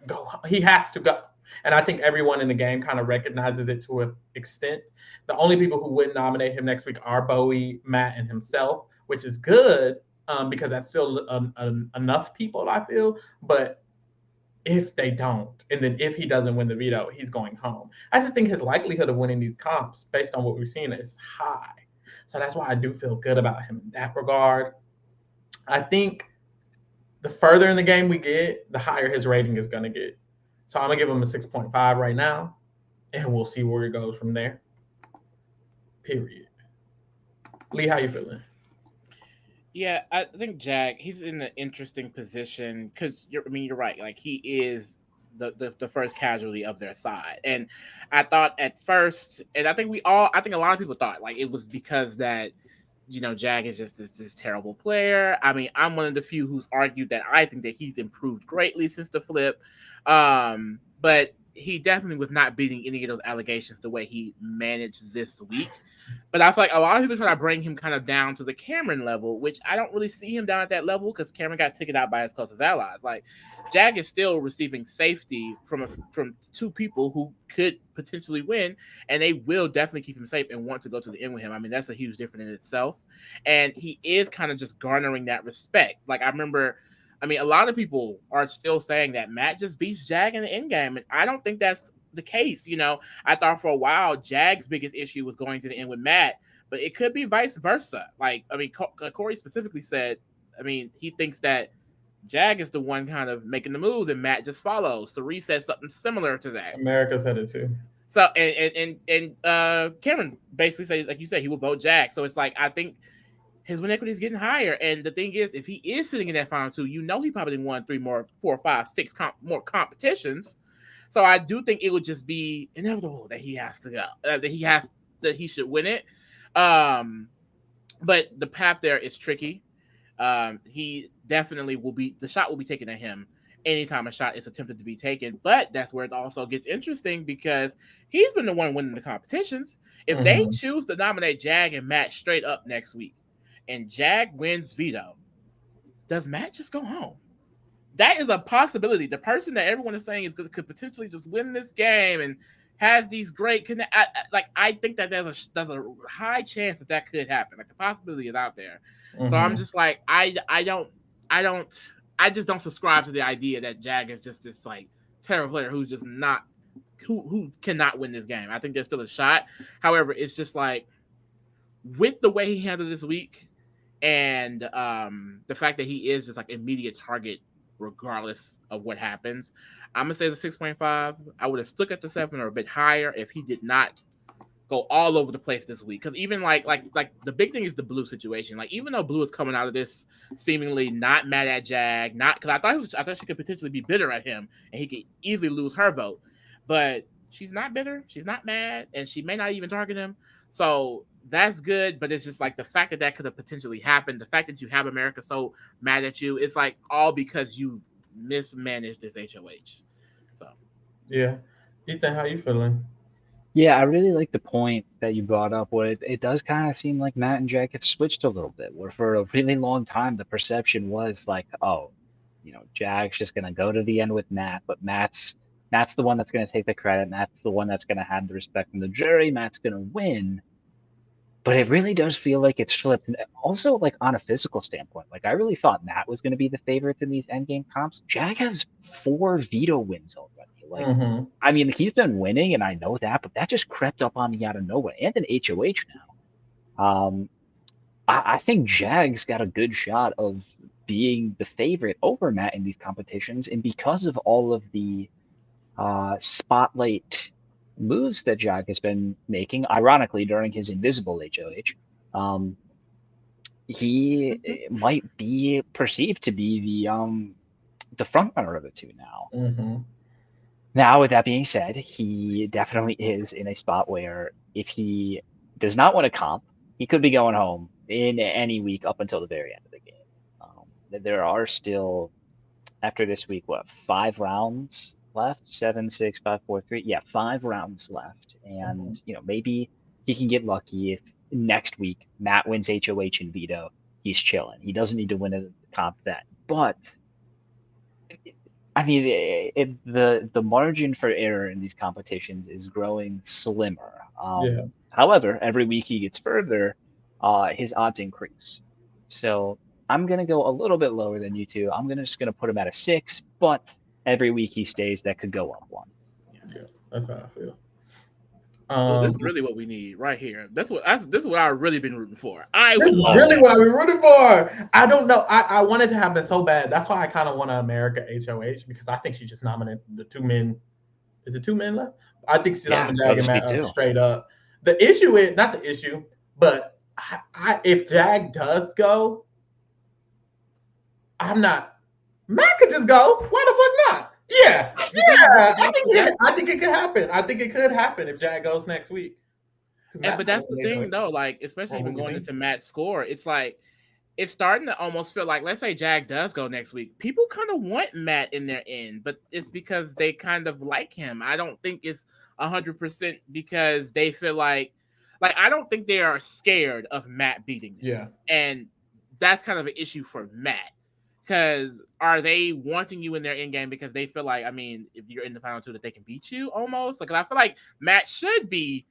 A: go. He has to go. And I think everyone in the game kind of recognizes it to an extent. The only people who wouldn't nominate him next week are Bowie, Matt, and himself, which is good because that's still enough people, I feel. But if they don't, and then if he doesn't win the veto, he's going home. I just think his likelihood of winning these comps, based on what we've seen, is high. So that's why I do feel good about him in that regard. I think the further in the game we get, the higher his rating is going to get. So I'm going to give him a 6.5 right now, and we'll see where it goes from there. Period. Lee, how you feeling?
C: Yeah, I think Jag, he's in an interesting position because you're right. Like, he is the first casualty of their side, and I thought at first, and I think a lot of people thought like it was because that Jag is just this terrible player. I mean, I'm one of the few who's argued that I think that he's improved greatly since the flip, but he definitely was not beating any of those allegations the way he managed this week. But I feel like a lot of people try to bring him kind of down to the Cameron level, which I don't really see him down at that level because Cameron got ticketed out by his closest allies. Like, Jag is still receiving safety from two people who could potentially win, and they will definitely keep him safe and want to go to the end with him. I mean, that's a huge difference in itself. And he is kind of just garnering that respect. Like, I remember, a lot of people are still saying that Matt just beats Jag in the end game, and I don't think that's the case. I thought for a while Jag's biggest issue was going to the end with Matt, but it could be vice versa. Like, Cory specifically said, he thinks that Jag is the one kind of making the move and Matt just follows. Cirie said something similar to that.
A: America said it too.
C: So and Cameron basically said, like you said, he will vote Jag. So it's like, I think his win equity is getting higher. And the thing is, if he is sitting in that final two, he probably won 3 more, 4, 5, 6 more competitions. So I do think it would just be inevitable that he has to go, that he should win it. But the path there is tricky. He definitely the shot will be taken at him anytime a shot is attempted to be taken. But that's where it also gets interesting because he's been the one winning the competitions. If they choose to nominate Jag and Matt straight up next week and Jag wins veto, does Matt just go home? That is a possibility. The person that everyone is saying could potentially just win this game and has these great I think that there's a high chance that could happen. Like, the possibility is out there. So I'm just like, I just don't subscribe to the idea that Jag is just this like terrible player who's just not who cannot win this game. I think there's still a shot. However, it's just like, with the way he handled this week and the fact that he is just like immediate target regardless of what happens, I'm gonna say the 6.5. I would have stuck at the 7 or a bit higher if he did not go all over the place this week. Because even like the big thing is the Blue situation. Like, even though Blue is coming out of this seemingly not mad at Jag, not because I thought she could potentially be bitter at him and he could easily lose her vote, but she's not bitter, she's not mad, and she may not even target him. So that's good, but it's just like the fact that could have potentially happened, the fact that you have America so mad at you, it's like all because you mismanaged this HOH. So
A: yeah. Ethan, how you feeling?
B: Yeah, I really like the point that you brought up where it does kind of seem like Matt and Jack have switched a little bit, where for a really long time the perception was like, oh, Jack's just gonna go to the end with Matt, but Matt's the one that's gonna take the credit, Matt's the one that's gonna have the respect from the jury, Matt's gonna win. But it really does feel like it's flipped. And also, like, on a physical standpoint, like, I really thought Matt was going to be the favorite in these endgame comps. Jag has 4 veto wins already. Like, he's been winning, and I know that, but that just crept up on me out of nowhere. And an HOH now. I think Jag's got a good shot of being the favorite over Matt in these competitions, and because of all of the spotlight moves that Jag has been making, ironically during his invisible HOH, he might be perceived to be the front runner of the two now. Now, with that being said, he definitely is in a spot where if he does not want to comp, he could be going home in any week up until the very end of the game. There are still, after this week, what, 5 rounds left? 7, 6, 5, 4, 3. Yeah, 5 rounds left. And, maybe he can get lucky if next week Matt wins HOH and veto. He's chilling. He doesn't need to win a comp then. But I mean, the margin for error in these competitions is growing slimmer.
A: Yeah.
B: However, every week he gets further, his odds increase. So I'm gonna go a little bit lower than you two. I'm just gonna put him at a 6, but every week he stays, that could go up 1.
A: Yeah, that's how I feel.
C: Well, this is really what we need right here. This is what I've really been rooting for.
A: This is really what I've been rooting for. I don't know. I wanted to happen so bad. That's why I kind of want to America HOH, because I think she just nominated the 2 men. Is it 2 men left? I think she's nominated Jag straight up. The issue is not the issue, but if Jag does go, I'm not. Matt could just go. Why the fuck not? Yeah. I think it could happen. I think it could happen if Jag goes next week.
C: But that's the thing, though. Like, especially even going into Matt's score, it's like it's starting to almost feel like, let's say Jag does go next week, people kind of want Matt in their end, but it's because they kind of like him. I don't think it's 100% because they feel like I don't think they are scared of Matt beating them.
A: Yeah,
C: and that's kind of an issue for Matt. Because are they wanting you in their end game because they feel like, I mean, if you're in the final 2, that they can beat you almost? Like, I feel like Matt should be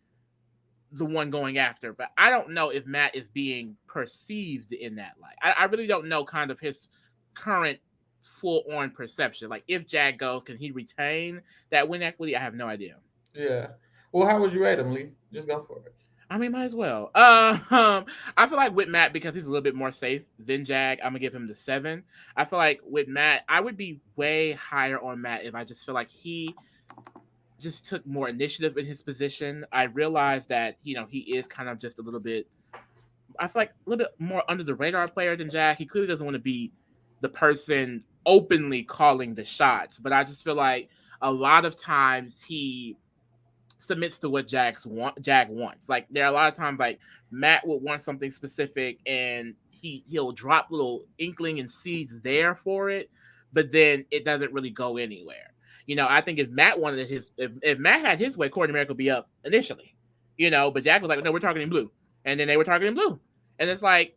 C: the one going after, but I don't know if Matt is being perceived in that light. I really don't know kind of his current full-on perception. Like, if Jag goes, can he retain that win equity? I have no idea.
A: Yeah. Well, how would you rate him, Lee? Just go for it.
C: I mean, might as well. I feel like with Matt, because he's a little bit more safe than Jag, I'm gonna give him the 7. I feel like with Matt, I would be way higher on Matt if I just feel like he just took more initiative in his position. I realized that, he is kind of just a little bit, I feel like a little bit more under the radar player than Jag. He clearly doesn't want to be the person openly calling the shots, but I just feel like a lot of times he submits to what Jag wants. Like, there are a lot of times, like, Matt would want something specific and he'll drop little inkling and seeds there for it, but then it doesn't really go anywhere. I think if Matt wanted if Matt had his way, Cory and America would be up initially, but Jag was like, no, we're targeting blue. And then they were targeting blue. And it's like,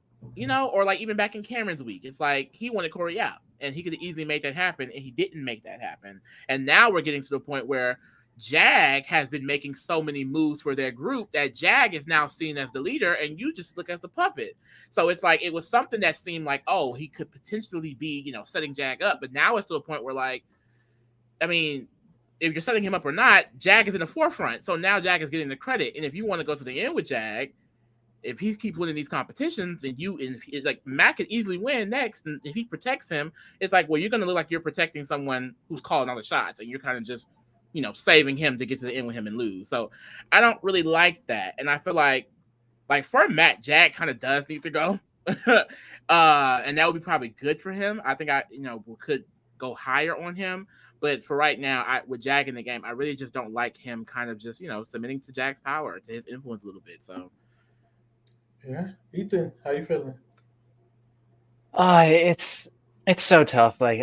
C: or like even back in Cameron's week, it's like he wanted Cory out and he could easily make that happen. And he didn't make that happen. And now we're getting to the point where Jag has been making so many moves for their group that Jag is now seen as the leader and you just look as the puppet. So it's like, it was something that seemed like, oh, he could potentially be, setting Jag up. But now it's to a point where, like, I mean, if you're setting him up or not, Jag is in the forefront. So now Jag is getting the credit. And if you want to go to the end with Jag, if he keeps winning these competitions and like Matt could easily win next, and if he protects him, it's like, well, you're going to look like you're protecting someone who's calling all the shots and you're kind of just, saving him to get to the end with him and lose. So I don't really like that. And I feel like for Matt, Jag kind of does need to go. And that would be probably good for him. I think could go higher on him. But for right now, with Jag in the game, I really just don't like him kind of just, submitting to Jag's power, to his influence a little bit. So,
A: yeah. Ethan, how you feeling?
B: It's so tough. Like,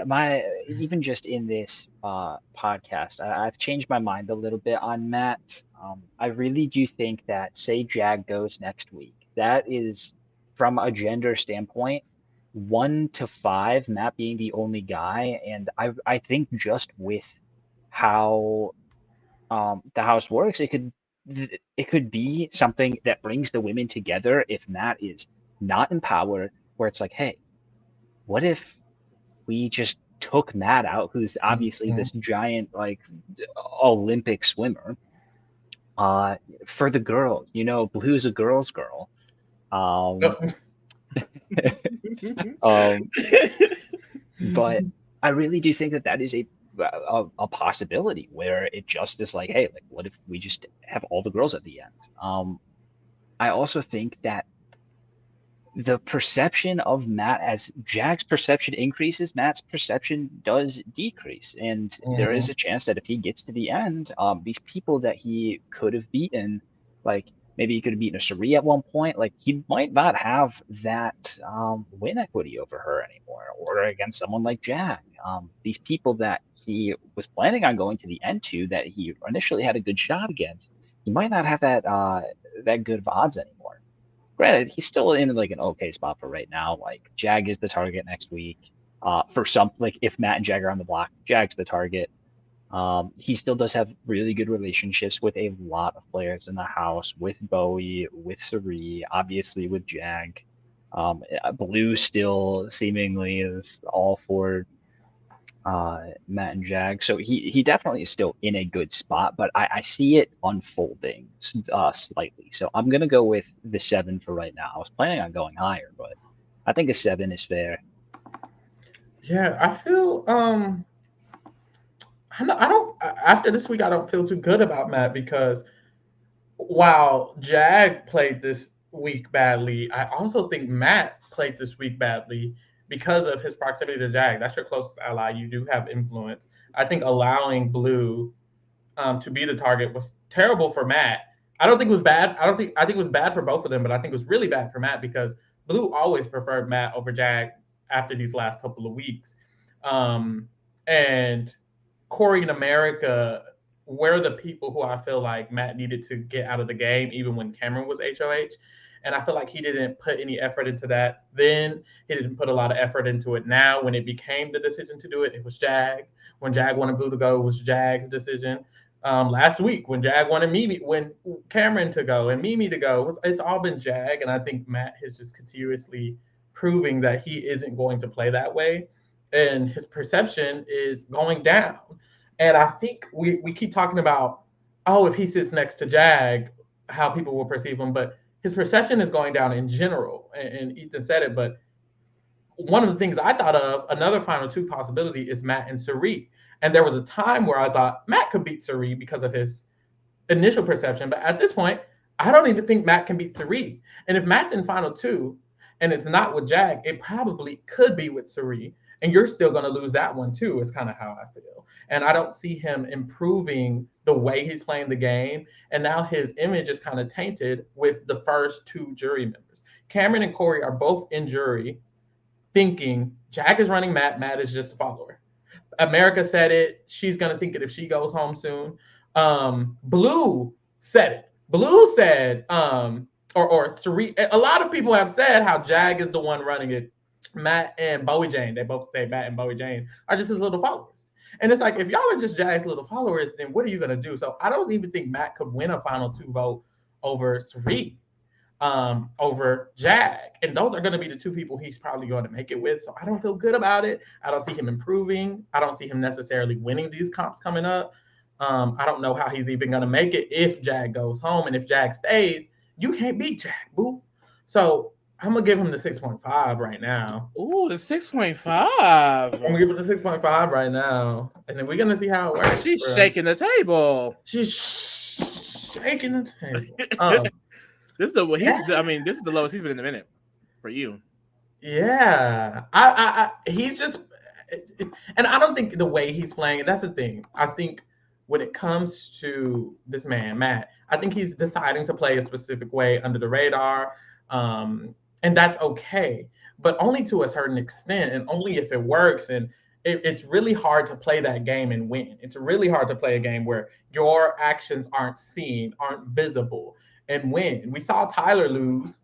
B: even just in this podcast, I've changed my mind a little bit on Matt. I really do think that, say Jag goes next week, that is, from a gender standpoint, 1 to 5, Matt being the only guy. And I think just with how the house works, it could be something that brings the women together if Matt is not empowered, where it's like, hey, what if we just took Matt out, who's obviously this giant, like, Olympic swimmer, for the girls? Blue's a girl's girl. But I really do think that is a possibility where it just is like, hey, like, what if we just have all the girls at the end? I also think that the perception of Matt, as Jack's perception increases, Matt's perception does decrease. And there is a chance that if he gets to the end, these people that he could have beaten, like maybe he could have beaten a Cirie at one point, like he might not have that win equity over her anymore, or against someone like Jack. These people that he was planning on going to the end to, that he initially had a good shot against, he might not have that good of odds anymore. Granted, he's still in like an okay spot for right now. Like Jag is the target next week. For some, like if Matt and Jag are on the block, Jag's the target. He still does have really good relationships with a lot of players in the house, with Bowie, with Cirie, obviously with Jag. Blue still seemingly is all for Matt and Jag. So he definitely is still in a good spot, but I see it unfolding slightly. So I'm going to go with the 7 for right now. I was planning on going higher, but I think a 7 is fair.
A: Yeah, I feel I don't after this week I don't feel too good about Matt, because while Jag played this week badly, I also think Matt played this week badly because of his proximity to Jag. That's your closest ally. You do have influence. I think allowing Blue to be the target was terrible for Matt. I don't think it was bad. I think it was bad for both of them, but I think it was really bad for Matt because Blue always preferred Matt over Jag after these last couple of weeks. And Cory in America were the people who I feel like Matt needed to get out of the game, even when Cameron was HOH. And I feel like he didn't put any effort into that then. He didn't put a lot of effort into it now. When it became the decision to do it, it was Jag. When Jag wanted Blue to go, it was Jag's decision. Last week, when Jag wanted Mimi, when Cameron to go and Mimi to go, it's all been Jag. And I think Matt is just continuously proving that he isn't going to play that way. And his perception is going down. And I think we keep talking about, oh, if he sits next to Jag, how people will perceive him. But his perception is going down in general. And Ethan said it, but one of the things I thought of, another final 2 possibility, is Matt and Cirie. And there was a time where I thought Matt could beat Cirie because of his initial perception. But at this point, I don't even think Matt can beat Cirie. And if Matt's in final 2 and it's not with Jag, it probably could be with Cirie. And you're still going to lose that one too, is kind of how I feel. And I don't see him improving the way he's playing the game. And now his image is kind of tainted with the first 2 jury members. Cameron and Cory are both in jury thinking Jag is running Matt, Matt is just a follower. America said it. She's going to think it if she goes home soon. Blue said it. Blue said, or Cirie, a lot of people have said how Jag is the one running it. Matt and Bowie Jane, they both say Matt and Bowie Jane are just his little followers. And it's like, if y'all are just Jag's little followers, then what are you going to do? So I don't even think Matt could win a final 2 vote over Cirie, over Jag. And those are going to be the 2 people he's probably going to make it with. So I don't feel good about it. I don't see him improving. I don't see him necessarily winning these comps coming up. I don't know how he's even going to make it if Jag goes home. And if Jag stays, you can't beat Jag, boo. So I'm going to give him the 6.5 right now.
C: Ooh, the 6.5.
A: I'm going to give it the 6.5 right now. And then we're going to see how it works.
C: She's shaking the table.
A: She's shaking the table.
C: This is the lowest he's been in a minute for you.
A: Yeah. He's just, and I don't think the way he's playing, that's the thing. I think when it comes to this man, Matt, I think he's deciding to play a specific way under the radar. And that's okay, but only to a certain extent, and only if it works. And it's really hard to play that game and win. It's really hard to play a game where your actions aren't seen, aren't visible, and win. We saw Tyler lose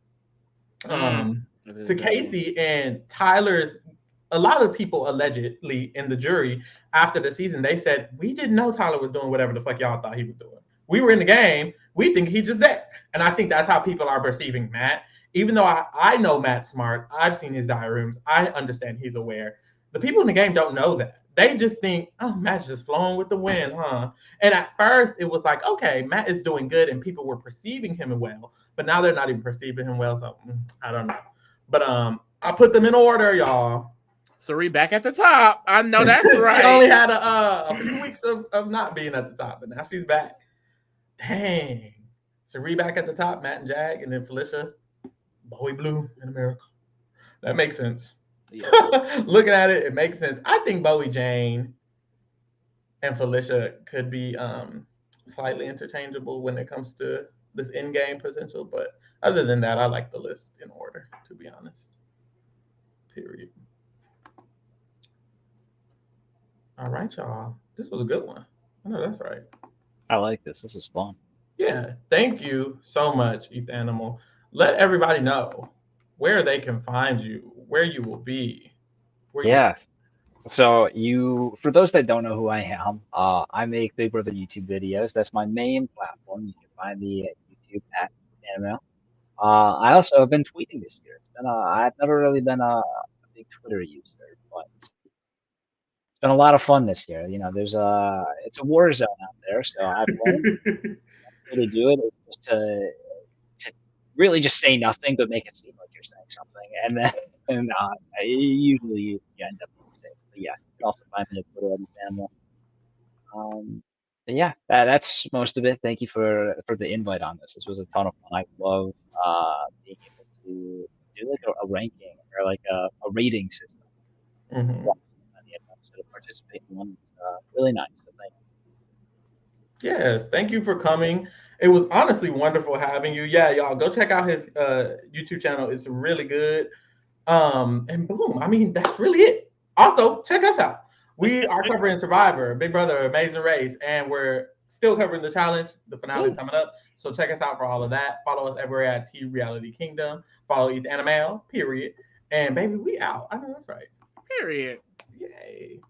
A: to Casey, and a lot of people allegedly in the jury after the season, they said, we didn't know Tyler was doing whatever the fuck y'all thought he was doing. We were in the game. We think he's just there. And I think that's how people are perceiving Matt. Even though I know Matt's smart, I've seen his diagrams, I understand he's aware. The people in the game don't know that. They just think, oh, Matt's just flowing with the wind, huh? And at first, it was like, okay, Matt is doing good, and people were perceiving him well. But now they're not even perceiving him well, so I don't know. But I put them in order, y'all.
C: Cirie back at the top. I know that's right.
A: She only had a few weeks of not being at the top, but now she's back. Dang. Cirie back at the top, Matt and Jag, and then Felicia Bowie Blue in America. That makes sense.
B: Yeah.
A: Looking at it, it makes sense. I think Bowie Jane and Felicia could be slightly interchangeable when it comes to this in-game potential, but other than that, I like the list in order, to be honest. Period. All right, y'all. This was a good one. I know that's right.
B: I like this. This is fun.
A: Yeah. Thank you so much, Ethanimale. Let everybody know where they can find you, where you will be, where you.
B: Yeah. So for those that don't know who I am, I make Big Brother YouTube videos. That's my main platform. You can find me at YouTube at Ethanimale. I also have been tweeting this year. I've never really been a big Twitter user, but it's been a lot of fun this year. You know, it's a war zone out there, so I've learned the way to do it is just to really just say nothing, but make it seem like you're saying something, and then usually you end up being safe. But yeah, you can also find me at Twitter at Ethanimale. But yeah, that's most of it. Thank you for the invite on this. This was a ton of fun. I love being able to do like a ranking or like a rating system.
A: Mhm.
B: Sort of participate in one. It's really nice. So thank you.
A: Yes, thank you for coming. It was honestly wonderful having you. Yeah, y'all go check out his YouTube channel. It's really good. And boom, I mean that's really it. Also, check us out. We are covering Survivor, Big Brother, Amazing Race, and we're still covering the challenge. The finale is coming up, so check us out for all of that. Follow us everywhere at T Reality Kingdom. Follow Ethanimale, period. And baby, we out. I know that's right.
C: Period.
A: Yay.